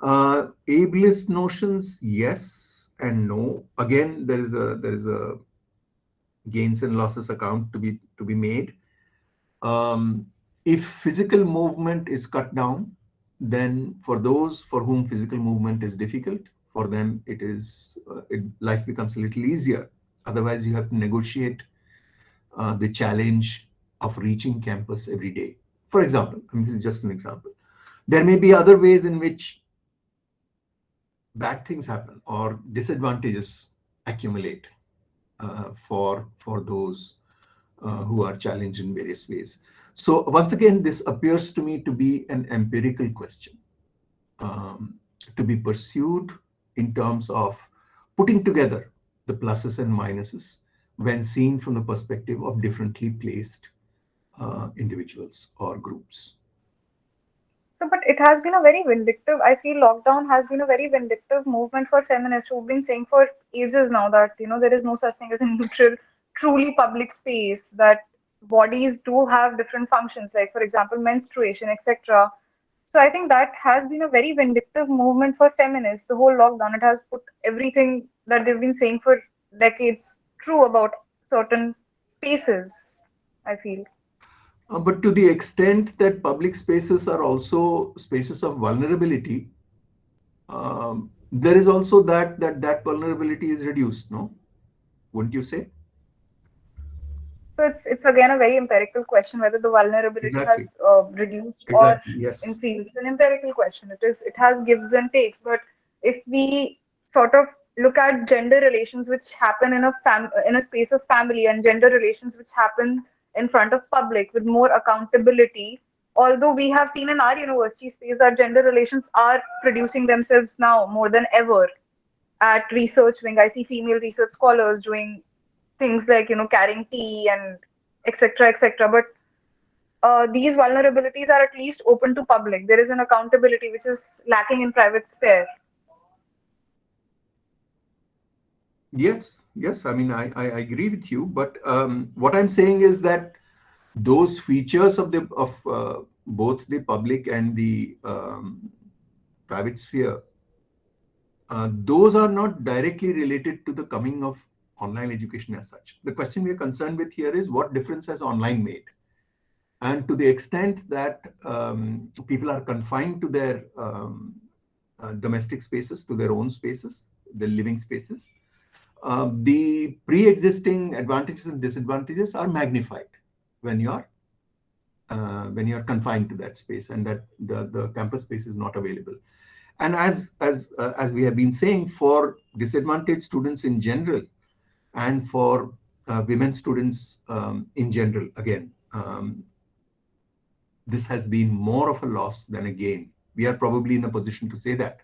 Ableist notions, yes and no. Again, there is a gains and losses account to be made. If physical movement is cut down, then for those for whom physical movement is difficult, for them life becomes a little easier. Otherwise, you have to negotiate the challenge of reaching campus every day. For example, this is just an example. There may be other ways in which bad things happen or disadvantages accumulate for those who are challenged in various ways. So once again, this appears to me to be an empirical question to be pursued in terms of putting together the pluses and minuses when seen from the perspective of differently placed individuals or groups. So, but it has been a very vindictive, I feel lockdown has been a very vindictive movement for feminists who've been saying for ages now that, there is no such thing as a neutral, truly public space, that bodies do have different functions, like, for example, menstruation, etc. So I think that has been a very vindictive movement for feminists, the whole lockdown. It has put everything that they've been saying for decades true about certain spaces, I feel. But to the extent that public spaces are also spaces of vulnerability, there is also that vulnerability is reduced, no? Wouldn't you say? So it's again a very empirical question whether the vulnerability Exactly. has reduced or Exactly. Yes. increased. It's an empirical question. It has gives and takes. But if we sort of look at gender relations which happen in a space of family, and gender relations which happen in front of public with more accountability, although we have seen in our university space that gender relations are producing themselves now more than ever at research wing. I see female research scholars doing things like carrying tea and etc. But these vulnerabilities are at least open to public. There is an accountability which is lacking in private sphere. Yes. Yes. I mean, I agree with you. But what I'm saying is that those features of both the public and the private sphere, those are not directly related to the coming of online education as such. The question we are concerned with here is what difference has online made? And to the extent that people are confined to their domestic spaces, to their own spaces, their living spaces, the pre-existing advantages and disadvantages are magnified when you are confined to that space and that the campus space is not available. And as we have been saying, for disadvantaged students in general and for women students in general, again, this has been more of a loss than a gain. We are probably in a position to say that.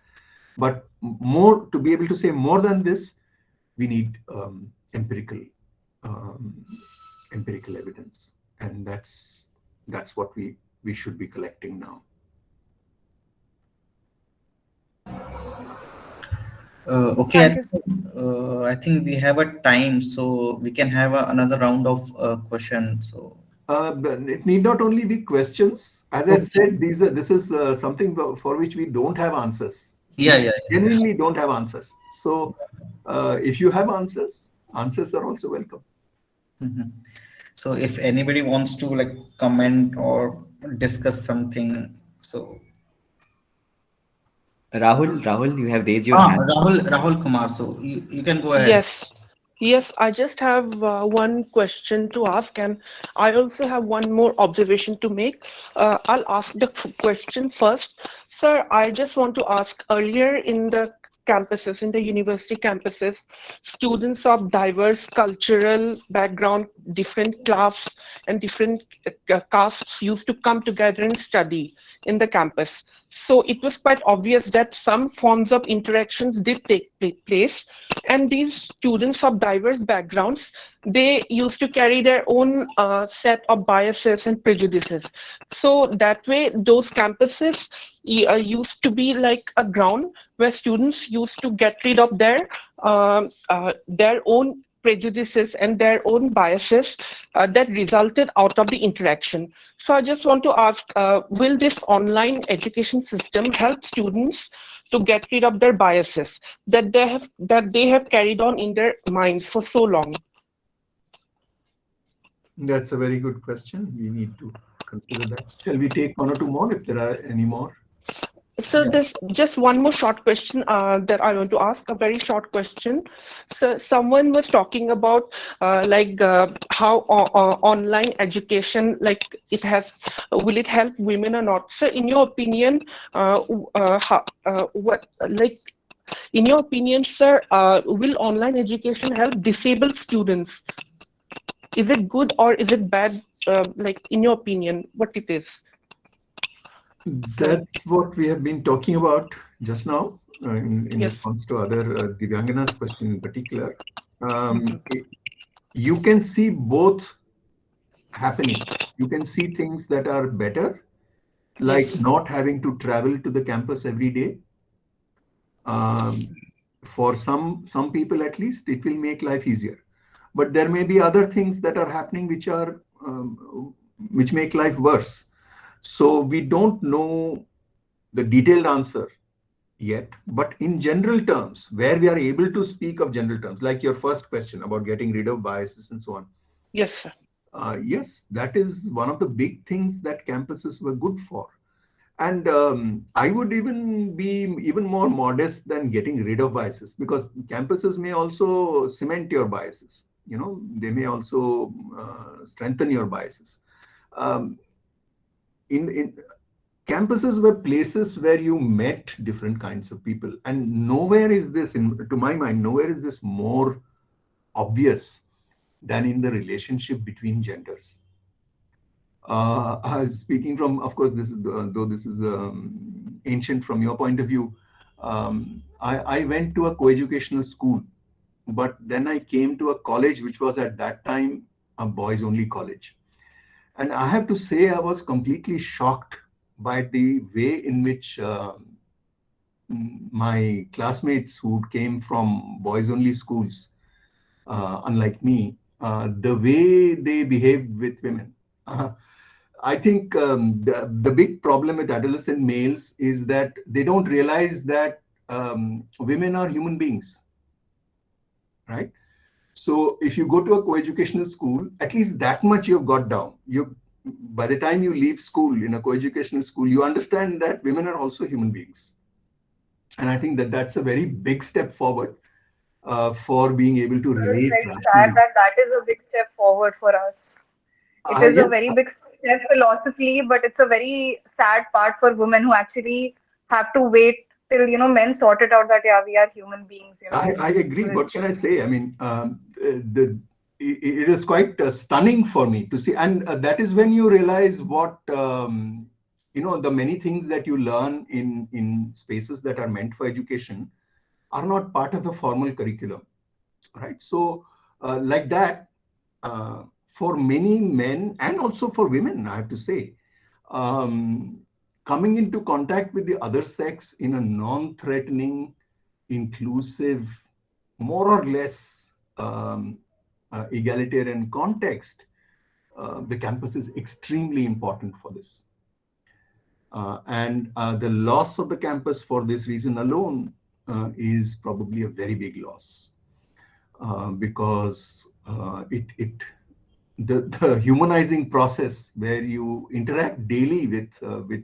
But more, to be able to say more than this, we need empirical evidence, and that's what we should be collecting now. Okay, Thank you. I think we have a time, so we can have another round of questions. So It need not only be questions. As I okay. said, this is something for which we don't have answers. Yeah. Genuinely don't have answers. So if you have answers are also welcome. Mhm. So if anybody wants to like comment or discuss something, so Rahul, you have raised your hand. Rahul Kumar, so you can go ahead. Yes, I just have one question to ask, and I also have one more observation to make. I'll ask the question first. Sir, I just want to ask, earlier in the campuses, in the university campuses, students of diverse cultural background, different class and different castes used to come together and study in the campus. So it was quite obvious that some forms of interactions did take place, and these students of diverse backgrounds, they used to carry their own set of biases and prejudices. So that way, those campuses used to be like a ground where students used to get rid of their own prejudices and their own biases that resulted out of the interaction. So I just want to ask, will this online education system help students to get rid of their biases that they have carried on in their minds for so long? That's a very good question. We need to consider that. Shall we take one or two more if there are any more? So Yeah. there's just one more short question that I want to ask, a very short question. So someone was talking about how online education, like will it help women or not? So in your opinion, what In your opinion, sir, will online education help disabled students? Is it good or is it bad? Like, in your opinion, what it is? That's what we have been talking about just now in Yes. response to other Divyangana's question in particular. You can see both happening. You can see things that are better, like Yes. not having to travel to the campus every day. For some people at least, it will make life easier. But there may be other things that are happening which make life worse. So we don't know the detailed answer yet, but in general terms, where we are able to speak of general terms, like your first question about getting rid of biases and so on. Yes, sir. Yes, that is one of the big things that campuses were good for. And I would even be even more modest than getting rid of biases, because campuses may also cement your biases. You know, they may also strengthen your biases. In campuses were places where you met different kinds of people, and nowhere is this, to my mind, nowhere is this more obvious than in the relationship between genders. Speaking from, of course, this is though this is ancient from your point of view. I went to a coeducational school, but then I came to a college which was at that time a boys-only college, and I have to say I was completely shocked by the way in which my classmates who came from boys-only schools, unlike me, the way they behaved with women. I think the big problem with adolescent males is that they don't realize that women are human beings, right? So if you go to a coeducational school, at least that much you've got down. By the time you leave school in a coeducational school, you understand that women are also human beings. And I think that that's a very big step forward for being able to relate It's very rationally. sad that is a big step forward for us. It is a Yes, very big step philosophically, but it's a very sad part for women who actually have to wait till, men sort it out that, yeah, we are human beings, I agree. What which can I say? I mean, it is quite stunning for me to see, and that is when you realize what the many things that you learn in spaces that are meant for education are not part of the formal curriculum, right? So, like that, for many men and also for women, I have to say, coming into contact with the other sex in a non-threatening, inclusive, more or less egalitarian context, the campus is extremely important for this. And the loss of the campus for this reason alone is probably a very big loss, because the humanizing process where you interact daily with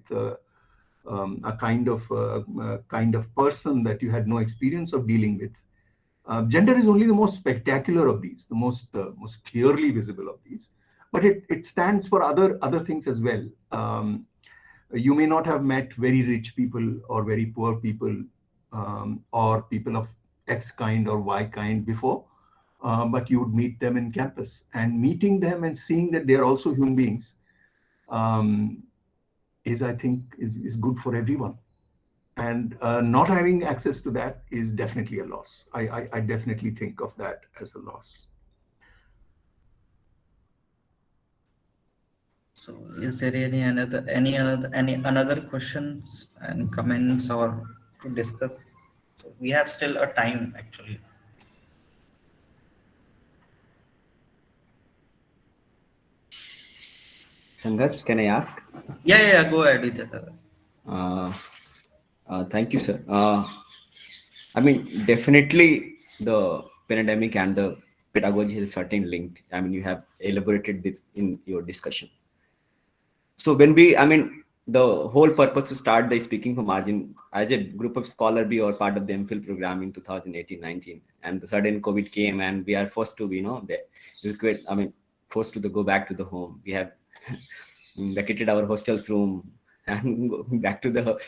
a kind of person that you had no experience of dealing with. Gender is only the most spectacular of these, the most clearly visible of these, but it stands for other things as well. You may not have met very rich people or very poor people, or people of X kind or Y kind before, but you would meet them in campus, and meeting them and seeing that they're also human beings I think is good for everyone. And not having access to that is definitely a loss. I definitely think of that as a loss. So is there any another questions and comments or to discuss? So we have still a time actually. Sangharsh, can I ask? Yeah, go ahead with it. Thank you, sir. I mean, definitely the pandemic and the pedagogy has a certain link. I mean, you have elaborated this in your discussion. So the whole purpose to start the Speaking for Margin as a group of scholar be or part of the MPhil program in 2018-19, and the sudden COVID came and we are forced to, forced to go back to the home. We have vacated our hostel's room and go back to the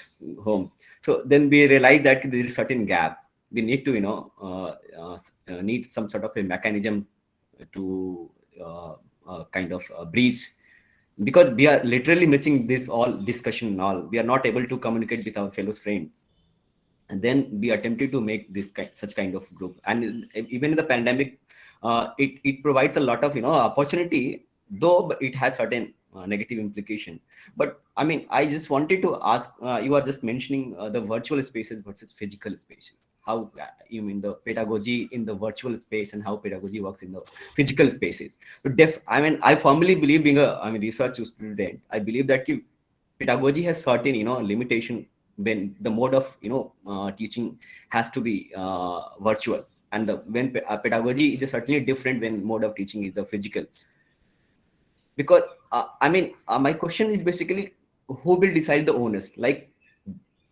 home. So then we realized that there is a certain gap. we need to need some sort of a mechanism to kind of breeze, because we are literally missing this all discussion and all. We are not able to communicate with our fellow friends, and then we attempted to make this such kind of group. And even in the pandemic, it provides a lot of opportunity, though, but it has certain negative implication. But I mean, I just wanted to ask, you are just mentioning the virtual spaces versus physical spaces. How you mean the pedagogy in the virtual space and how pedagogy works in the physical spaces? I mean, I firmly believe, being a research student, I believe that pedagogy has certain limitation when the mode of teaching has to be virtual, and when pedagogy is certainly different when mode of teaching is the physical. Because my question is basically, who will decide the onus, like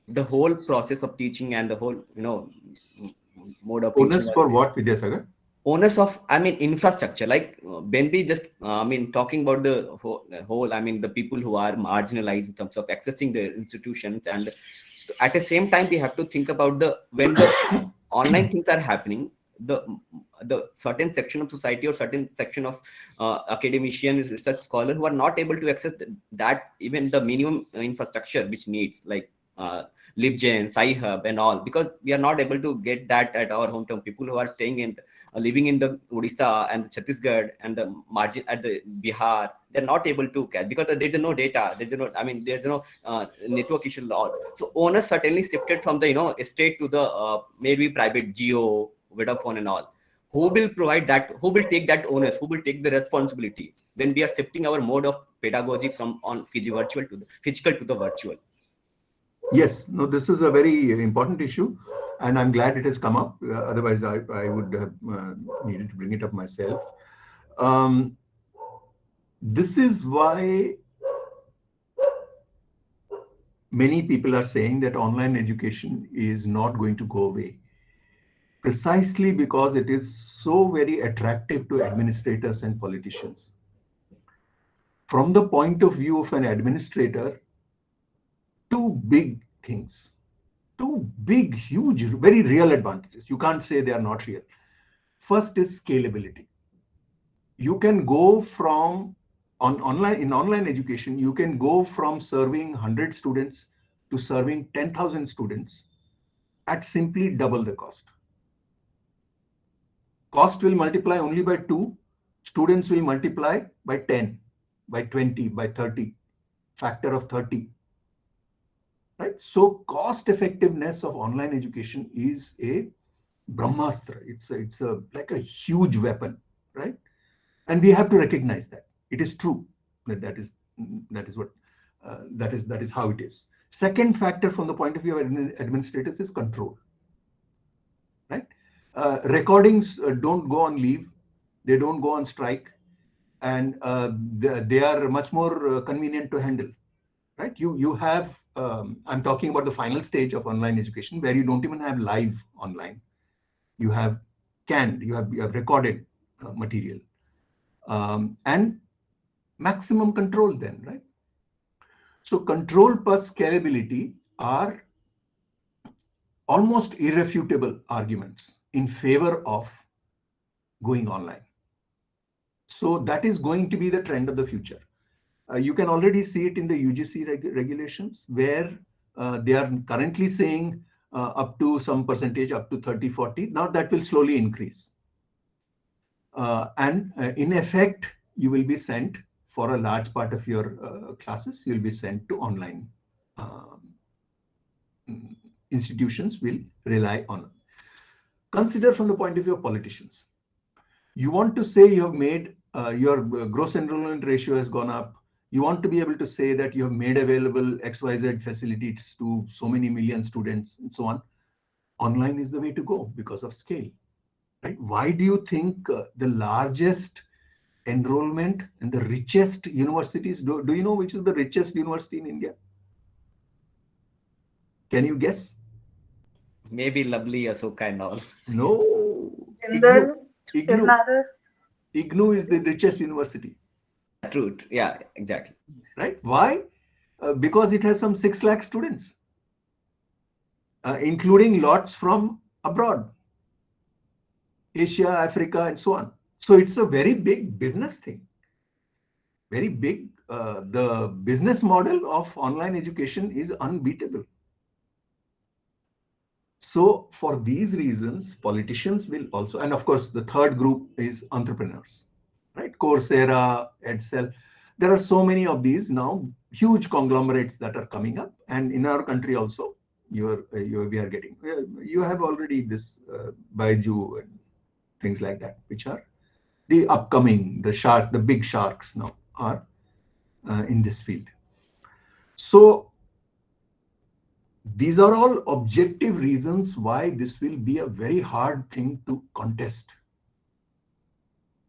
the whole process of teaching and the whole mode of Onus teaching? for what, Vidyasagar? Onus of infrastructure, like when we just talking about the whole, the people who are marginalized in terms of accessing the institutions, and at the same time we have to think about when the online things are happening, the certain section of society or certain section of academicians, research scholars, who are not able to access that even the minimum infrastructure which needs, like LibGen, Sci-Hub and all, because we are not able to get that at our hometown. People who are staying in living in the Odisha and the Chhattisgarh and the margin at the Bihar, they're not able to catch, because there's no data, there's no network issue at all. So owners certainly shifted from the state to the maybe private Geo, Vodafone and all. Who will provide that? Who will take that onus? Who will take the responsibility when we are shifting our mode of pedagogy from physical to the virtual? Yes, no, this is a very important issue, and I'm glad it has come up. Otherwise, I would have needed to bring it up myself. This is why many people are saying that online education is not going to go away, precisely because it is so very attractive to administrators and politicians. From the point of view of an administrator, two big things, two big, huge, very real advantages. You can't say they are not real. First is scalability. You can go from online education, you can go from serving 100 students to serving 10,000 students at simply double the cost. Cost will multiply only by 2. Students will multiply by 10, by 20, by 30, factor of 30. Right? So cost effectiveness of online education is a Brahmastra. It's like a huge weapon, right? And we have to recognize that. It is true that is how it is. Second factor from the point of view of administrators is control. Right? Recordings don't go on leave, they don't go on strike, and they are much more convenient to handle. Right? You have, I'm talking about the final stage of online education, where you don't even have live online. You have canned, you have recorded material, and maximum control then, right? So control plus scalability are almost irrefutable arguments in favor of going online. So that is going to be the trend of the future. You can already see it in the UGC regulations, where they are currently saying up to some percentage, up to 30-40. Now that will slowly increase. And in effect, you will be sent, for a large part of your classes, you will be sent to online. Institutions will rely on. Consider from the point of view of politicians. You want to say you have made your gross enrollment ratio has gone up. You want to be able to say that you have made available XYZ facilities to so many million students and so on. Online is the way to go because of scale. Right? Why do you think the largest enrollment and the richest universities, do you know which is the richest university in India? Can you guess? Maybe Lovely, Asoka and all. No. IGNOU is the richest university. True. Yeah, exactly. Right? Why? Because it has some 6 lakh students, including lots from abroad, Asia, Africa, and so on. So it's a very big business thing. Very big. The business model of online education is unbeatable. So for these reasons, politicians will also, and of course, the third group is entrepreneurs, right? Coursera, Edsel. There are so many of these now, huge conglomerates that are coming up, and in our country also, we are getting. You have already this Baiju and things like that, which are the upcoming, the big sharks now are in this field. So these are all objective reasons why this will be a very hard thing to contest,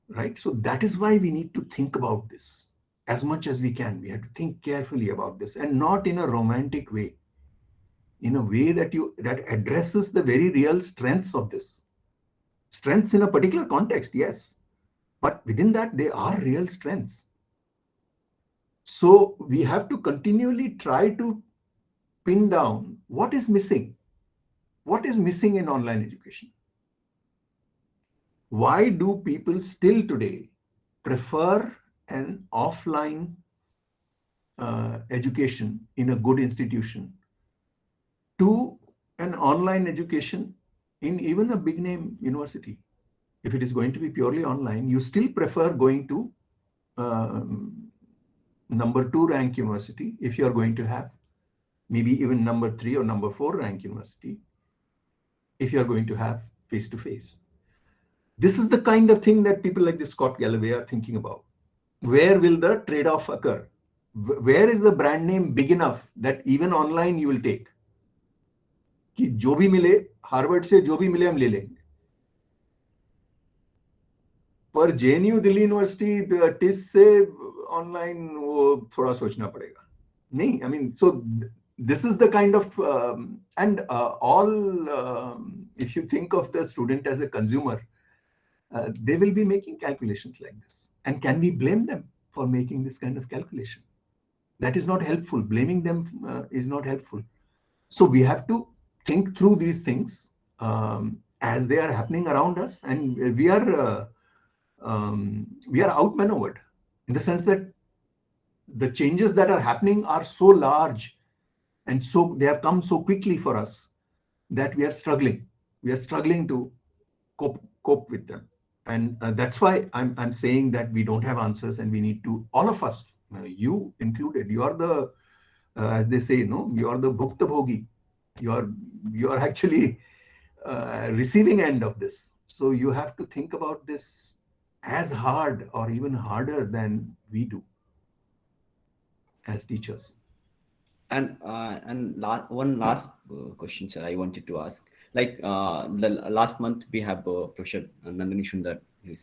right? So that is why we need to think about this as much as we can. We have to think carefully about this, and not in a romantic way, in a way that addresses the very real strengths of this. Strengths in a particular context, yes, but within that, they are real strengths. So we have to continually try to pin down what is missing. What is missing in online education? Why do people still today prefer an offline education in a good institution to an online education in even a big name university? If it is going to be purely online, you still prefer going to number 2 rank university if you are going to have maybe even number 3 or number 4 rank university if you are going to have face-to-face. This is the kind of thing that people like this Scott Galloway are thinking about. Where will the trade-off occur? Where is the brand name big enough that even online you will take? कि जो भी मिले, Harvard से जो भी मिले हम ले लेंगे. पर JNU दिल्ली यूनिवर्सिटी टिस से ऑनलाइन वो थोड़ा सोचना पड़ेगा. नहीं, I mean, so this is the kind of if you think of the student as a consumer, they will be making calculations like this. And can we blame them for making this kind of calculation? That is not helpful. Blaming them is not helpful. So we have to think through these things as they are happening around us, and we are outmaneuvered in the sense that the changes that are happening are so large and so they have come so quickly for us that we are struggling. We are struggling to cope with them, and that's why I'm saying that we don't have answers, and we need to, all of us, you included, you are the as they say, you are the bhukta bhogi. You are actually receiving end of this. So you have to think about this as hard or even harder than we do as teachers. And one last question, sir, I wanted to ask. Like the last month, we have Professor Nandini Sundar.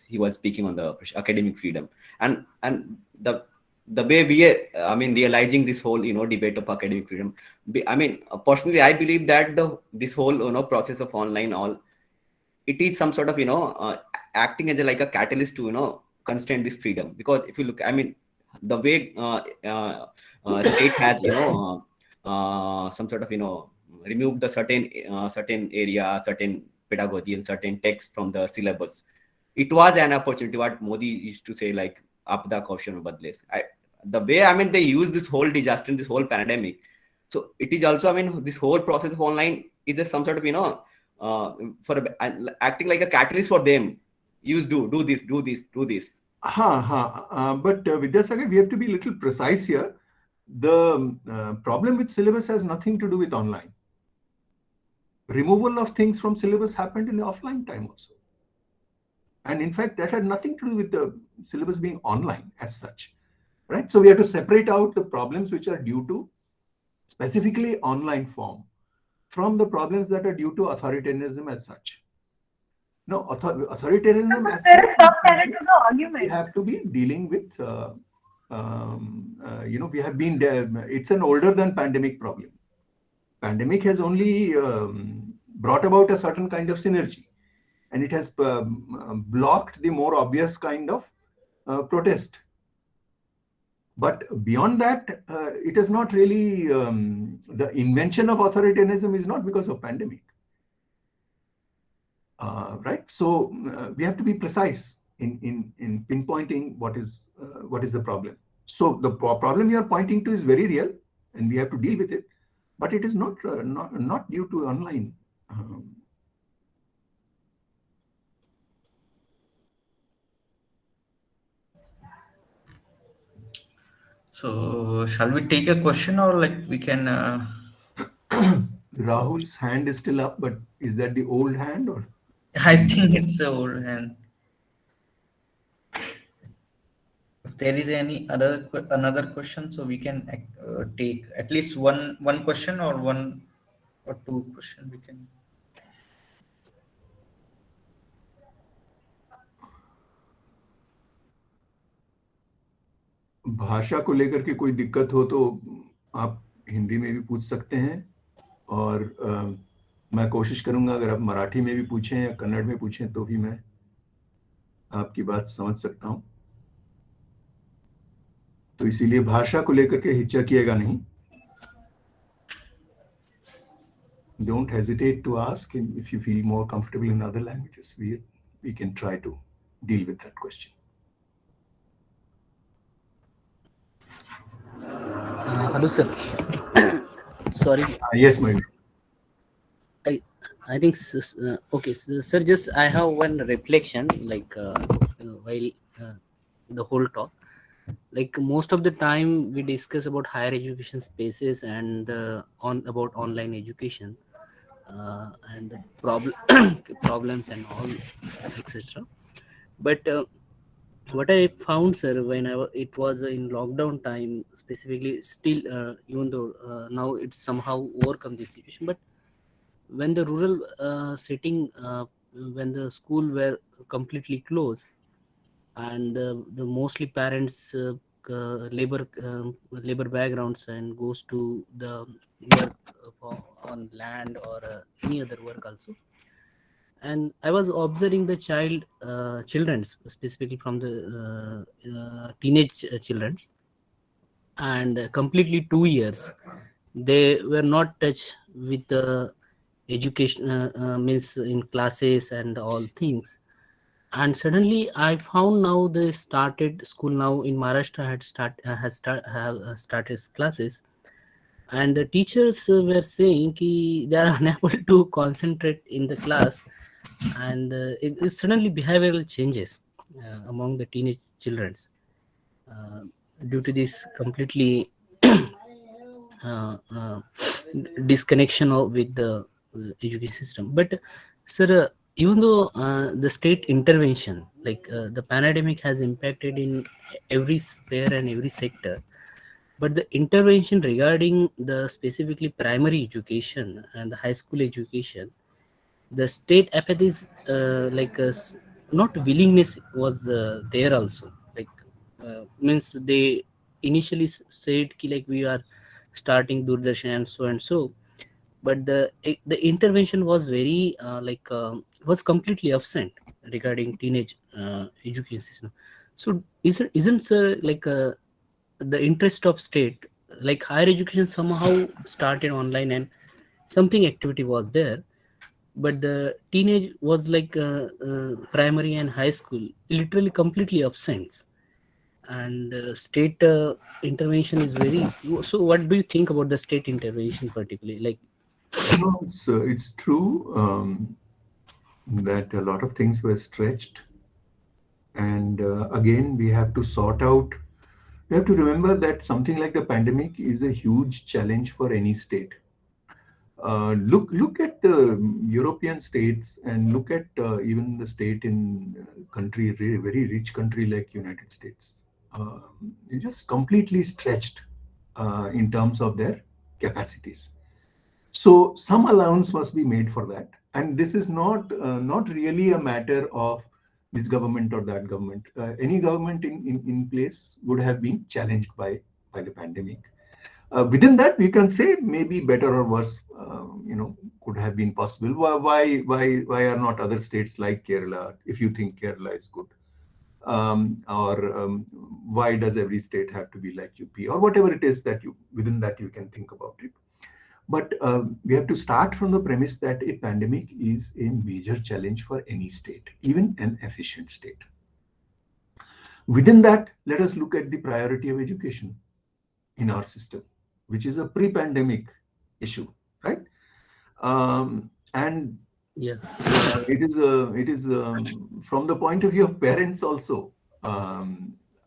He was speaking on the academic freedom, and the way we are, realizing this whole debate of academic freedom. Personally, I believe that this whole process of online it is some sort of acting as like a catalyst to constrain this freedom. Because if you look, the way state has some sort of removed the certain area, certain pedagogy, and certain text from the syllabus. It was an opportunity. What Modi used to say, like "Apda Kaushan Badles." The way they use this whole disaster, this whole pandemic. So it is also this whole process of online is just some sort of for acting like a catalyst for them. Do this. But Vidyasagar, we have to be a little precise here. The problem with syllabus has nothing to do with online. Removal of things from syllabus happened in the offline time also. And in fact, that had nothing to do with the syllabus being online as such, right? So we have to separate out the problems which are due to specifically online form from the problems that are due to authoritarianism as such. No, authoritarianism as there is such, some merit to the argument. we have to be dealing with, we have been there. It's an older than pandemic problem. Pandemic has only brought about a certain kind of synergy, and it has blocked the more obvious kind of protest. But beyond that, it is not really, the invention of authoritarianism is not because of pandemic. right? So we have to be precise in pinpointing what is the problem. So the problem you are pointing to is very real, and we have to deal with it, but it is not due to online. So shall we take a question, or like we can? Rahul's hand is still up, but is that the old hand or? I think it's old, and if there is any another question, so we can take at least one question or one or two question we can. भाषा को लेकर के कोई दिक्कत हो तो आप हिंदी में भी पूछ सकते हैं, और मैं कोशिश करूंगा अगर आप मराठी में भी पूछें या कन्नड़ में पूछें तो भी मैं आपकी बात समझ सकता हूं। तो इसीलिए भाषा को लेकर के हिचकिएगा नहीं। Don't hesitate to ask, and if you feel more comfortable in other languages, we can try to deal with that question. Hello, sir. Sorry. Yes, my. I think okay, so, sir. Just I have one reflection, like while the whole talk, like most of the time we discuss about higher education spaces and about online education and the problems and all, etc. But what I found, sir, when it was in lockdown time, specifically, still even though now it's somehow overcome this situation, but when the rural setting, when the school were completely closed, and the mostly parents labor backgrounds and goes to the work on land or any other work also, and I was observing the children, specifically from the teenage children, and completely 2 years they were not touched with the education, means in classes and all things. And suddenly I found now they started school now in Maharashtra, have started classes, and the teachers were saying they are unable to concentrate in the class, and it suddenly behavioral changes among the teenage children due to this completely disconnection with the education system. But sir, even though the state intervention, like the pandemic has impacted in every sphere and every sector, but the intervention regarding the specifically primary education and the high school education, the state apathy is not willingness was there also, like means they initially said ki, like we are starting Doordarshan and so, but the intervention was very was completely absent regarding teenage education system. So isn't sir, like the interest of state, like higher education somehow started online and something activity was there, but the teenage was like primary and high school literally completely absent, and state intervention is very. So what do you think about the state intervention particularly, like? No, so it's true that a lot of things were stretched, and again we have to sort out. We have to remember that something like the pandemic is a huge challenge for any state. Look at the European states, and look at even the state in country, very rich country like United States. They're just completely stretched in terms of their capacities. So some allowance must be made for that, and this is not really a matter of this government or that government. Any government in place would have been challenged by the pandemic. Within that, we can say maybe better or worse, could have been possible. Why are not other states like Kerala, if you think Kerala is good, why does every state have to be like UP, or whatever it is that within that you can think about it. But we have to start from the premise that a pandemic is a major challenge for any state, even an efficient state. Within that, let us look at the priority of education in our system, which is a pre-pandemic issue, right? And Yeah. it is from the point of view of parents also.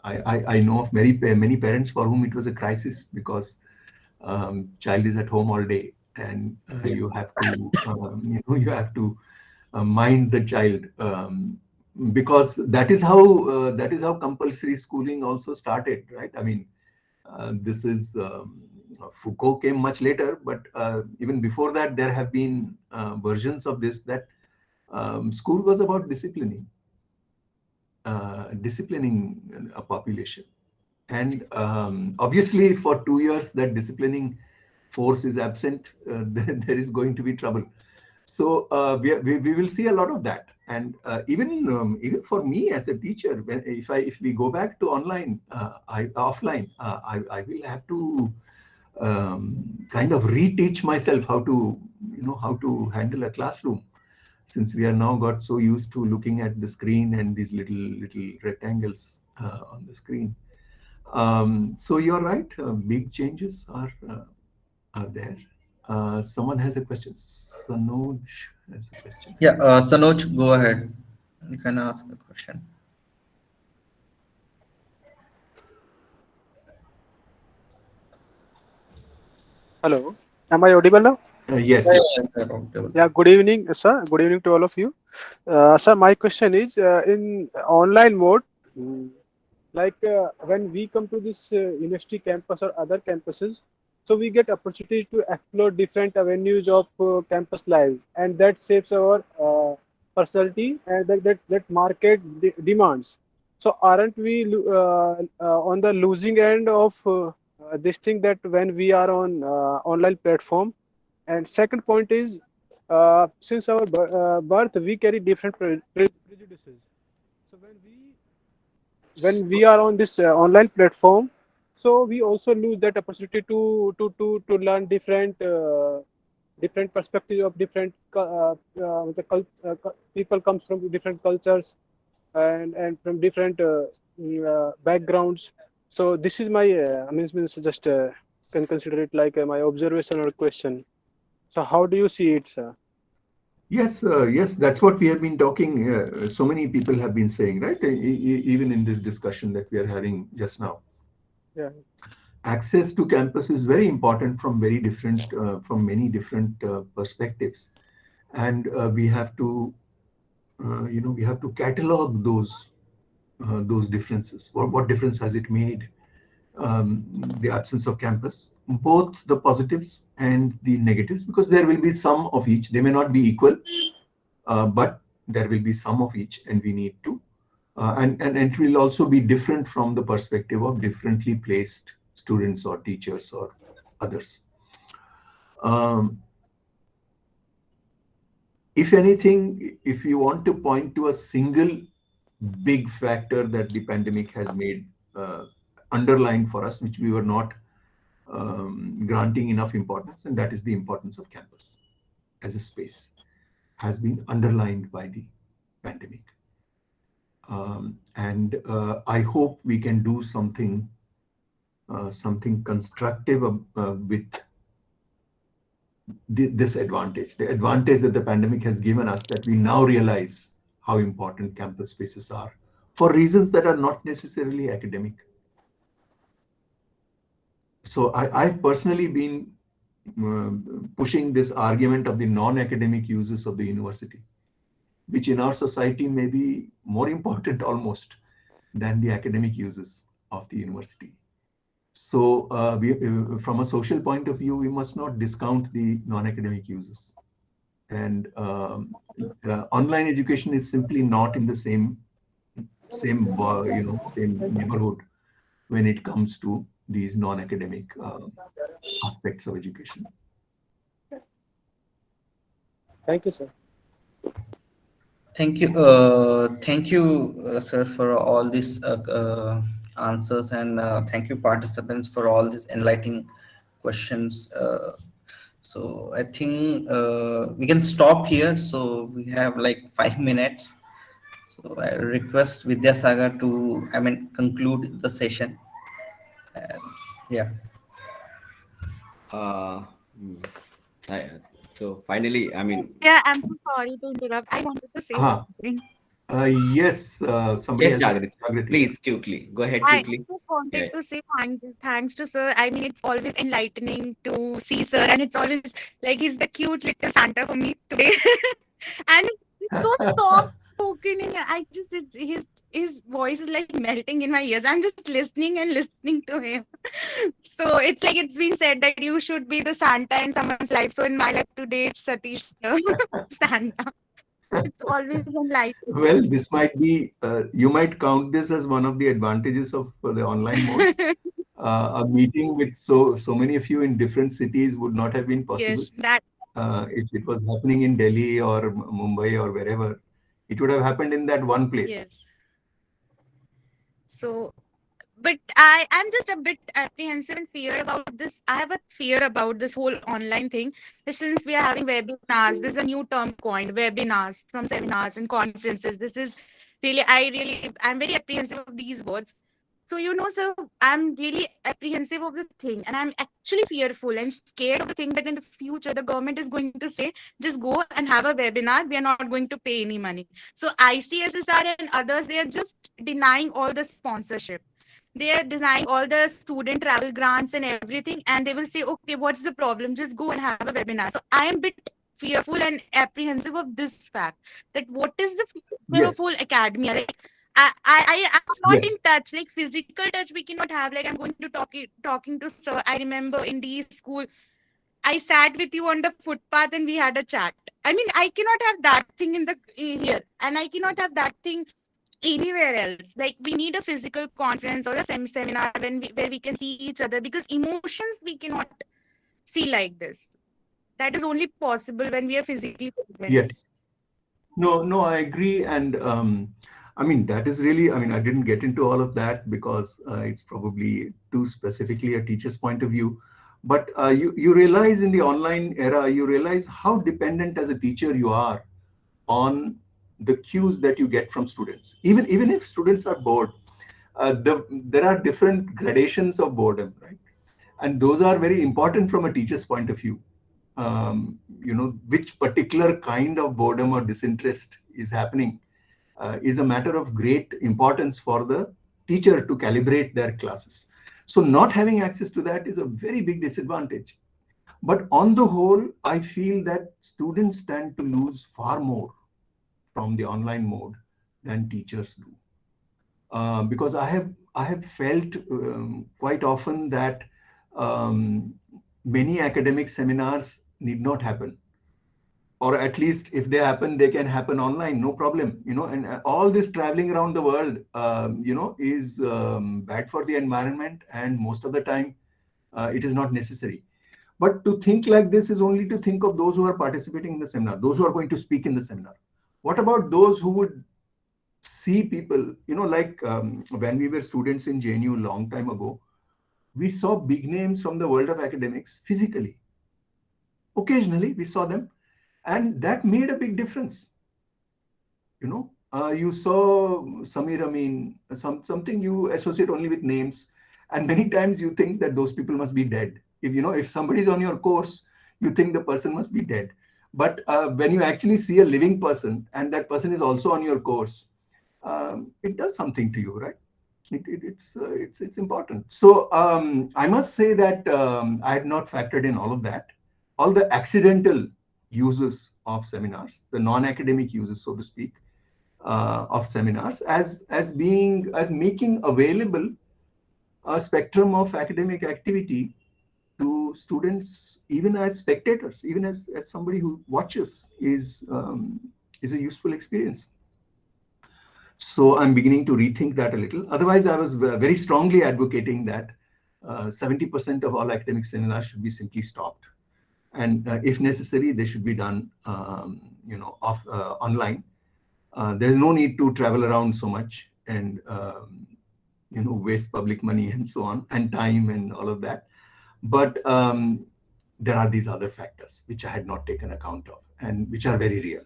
I know of many parents for whom it was a crisis because child is at home all day, and you have to you have to mind the child, because that is how compulsory schooling also started, right? I mean, this is Foucault came much later, but even before that, there have been versions of this, that school was about disciplining a population. And obviously, for 2 years, that disciplining force is absent. There is going to be trouble. So we will see a lot of that. And even for me as a teacher, if we go back to offline, I will have to kind of reteach myself how to handle a classroom, since we are now got so used to looking at the screen and these little rectangles on the screen. So you're right, big changes are there. Someone has a question. Sanoj has a question. Yeah, Sanoj, go ahead. You can ask a question. Hello, am I audible now? Yes. Yeah, good evening, sir. Good evening to all of you. Sir, my question is in online mode, when we come to this university campus or other campuses, so we get opportunity to explore different avenues of campus life, and that shapes our personality and that market demands. So aren't we on the losing end of this thing, that when we are on online platform? And second point is, since our birth, we carry different prejudices. So when we are on this online platform, so we also lose that opportunity to learn different perspectives of different people comes from different cultures and from different backgrounds. So this is my means just can consider it like my observation or question. So how do you see it, sir? Yes, yes, that's what we have been talking. So many people have been saying, right? Even in this discussion that we are having just now. Yeah. Access to campus is very important from many different perspectives, and we have to, we have to catalog those differences. What difference has it made? The absence of campus, both the positives and the negatives, because there will be some of each. They may not be equal, but there will be some of each, and we need to. And it will also be different from the perspective of differently placed students or teachers or others. If anything, if you want to point to a single big factor that the pandemic has made underlying for us, which we were not granting enough importance, and that is the importance of campus as a space, has been underlined by the pandemic. And I hope we can do something constructive with this advantage, the advantage that the pandemic has given us, that we now realize how important campus spaces are for reasons that are not necessarily academic. So I've personally been pushing this argument of the non-academic uses of the university, which in our society may be more important almost than the academic uses of the university. So from a social point of view, we must not discount the non-academic uses. And online education is simply not in the same neighborhood when it comes to these non-academic aspects of education. Thank you, sir. Thank you, sir, for all these answers, and thank you, participants, for all these enlightening questions. So I think we can stop here. So we have like 5 minutes. So I request Vidyasagar to, conclude the session. Yeah. Uh, hmm, so finally, I mean, Yeah, I'm so sorry to interrupt. I wanted to say Uh-huh. something. Yes, somebody yes, else. Jagriti, Jagriti. please quickly go ahead I quickly. just Yeah. wanted to say thanks to sir. I mean, it's always enlightening to see sir, and it's always like he's the cute little Santa for me today. And he's so soft spoken, and I just his voice is like melting in my ears. I'm just listening and listening to him. So it's like it's been said that you should be the Santa in someone's life. So in my life today, it's Satish Santa. It's always enlightening. Well, this might be, you might count this as one of the advantages of the online mode. A meeting with so many of you in different cities would not have been possible Yes, that if it was happening in Delhi or Mumbai or wherever. It would have happened in that one place. yes. So, but I'm just a bit apprehensive and fear about this. I have a fear about this whole online thing. Since we are having webinars, this is a new term coined, webinars from seminars and conferences. This is really, I'm very apprehensive of these words. So, sir, I'm really apprehensive of the thing, and I'm actually fearful and scared of the thing that in the future the government is going to say, just go and have a webinar. We are not going to pay any money. So ICSSR and others, they are just denying all the sponsorship. They are denying all the student travel grants and everything, and they will say, okay, what's the problem? Just go and have a webinar. So I am a bit fearful and apprehensive of this fact that what is the future of Yes. whole academia? Like I'm not Yes. in touch, like physical touch we cannot have. Like I'm going to talking to sir. I remember in D school, I sat with you on the footpath and we had a chat. I mean, I cannot have that thing in the here, and I cannot have that thing anywhere else. Like we need a physical conference or a seminar where we can see each other, because emotions we cannot see like this. That is only possible when we are physically present. Yes. No, I agree. And I mean, that is really, I mean, I didn't get into all of that because it's probably too specifically a teacher's point of view. But you realize in the online era, you realize how dependent as a teacher you are on the cues that you get from students. Even if students are bored, there are different gradations of boredom, right? And those are very important from a teacher's point of view. Which particular kind of boredom or disinterest is happening is a matter of great importance for the teacher to calibrate their classes. So not having access to that is a very big disadvantage. But on the whole, I feel that students tend to lose far more from the online mode than teachers do. Because I have felt quite often that many academic seminars need not happen, or at least if they happen, they can happen online, no problem. And all this traveling around the world, is bad for the environment, and most of the time it is not necessary. But to think like this is only to think of those who are participating in the seminar, those who are going to speak in the seminar. What about those who would see people, like when we were students in JNU a long time ago, we saw big names from the world of academics physically. Occasionally we saw them, and that made a big difference. You saw Samir Amin, something you associate only with names, and many times you think that those people must be dead. If somebody is on your course, you think the person must be dead. But when you actually see a living person and that person is also on your course, it does something to you, right? It's important. So I must say that I had not factored in all of that, all the accidental uses of seminars, the non-academic uses, so to speak, of seminars, as making available a spectrum of academic activity to students, even as spectators, even as somebody who watches, is a useful experience. So I'm beginning to rethink that a little. Otherwise, I was very strongly advocating that 70% of all academic seminars should be simply stopped. And if necessary, they should be done online. There's no need to travel around so much and waste public money and so on, and time and all of that. But there are these other factors which I had not taken account of and which are very real,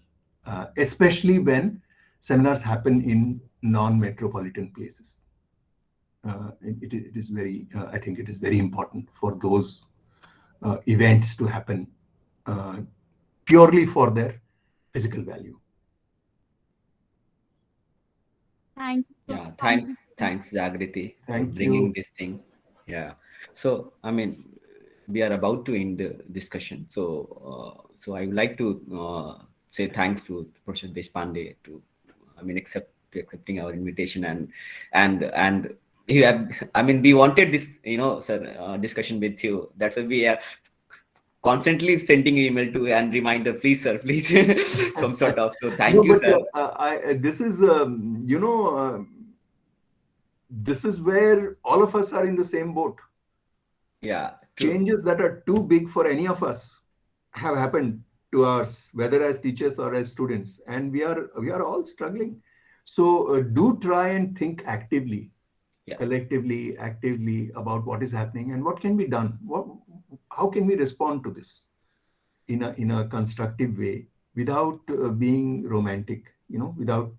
especially when seminars happen in non-metropolitan places. It is very, I think it is very important for those events to happen purely for their physical value. Thank you. Yeah, thanks, Jagriti, for Thank bringing you. this thing. Yeah. So, I mean, we are about to end the discussion. So I would like to say thanks to Professor Deshpande to, I mean, accepting our invitation and you have, I mean, we wanted this, sir, discussion with you. That's why we are constantly sending you email to and reminder, please, sir, please, some sort of. So thank you, sir. This is, this is where all of us are in the same boat. Yeah. True. Changes that are too big for any of us have happened to us, whether as teachers or as students, and we are all struggling. So do try and think actively, collectively, actively about what is happening and what can be done. How can we respond to this in a constructive way without being romantic, without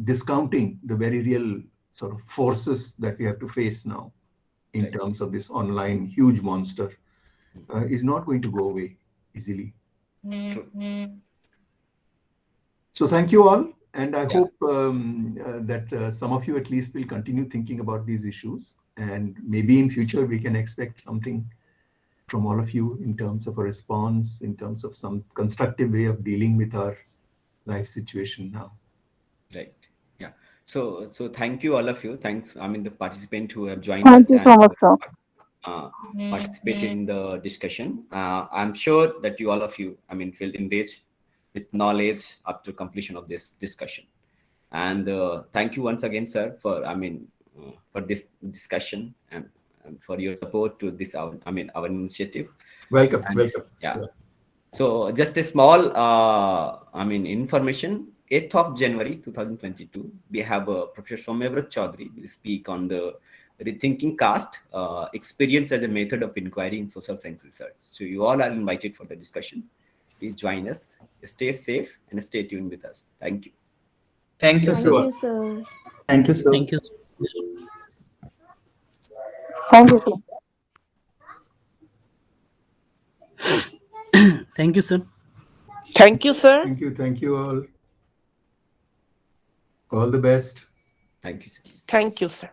discounting the very real sort of forces that we have to face now in terms of this online huge monster is not going to go away easily. True. So thank you all. And I hope that some of you at least will continue thinking about these issues. And maybe in future, we can expect something from all of you in terms of a response, in terms of some constructive way of dealing with our life situation now. Right. Yeah. So thank you, all of you. Thanks. I mean, the participants who have joined Thank us you and so much, sir. participate in the discussion. I'm sure that all of you, I mean, feel enriched with knowledge after completion of this discussion. And thank you once again, sir, for for this discussion and for your support to this our initiative. Welcome. And, welcome. Yeah. So just a small information. 8th of January 2022, we have Professor Soumyavrat Chaudhary will speak on the rethinking caste experience as a method of inquiry in social science research. So you all are invited for the discussion. Please join us. Stay safe and stay tuned with us. Thank you. Thank you, sir. Thank you, sir. Thank you, sir. Thank you. Thank you, sir. Thank you, sir. Thank you, sir. Thank you. Thank you all. All the best. Thank you, sir. Thank you, sir.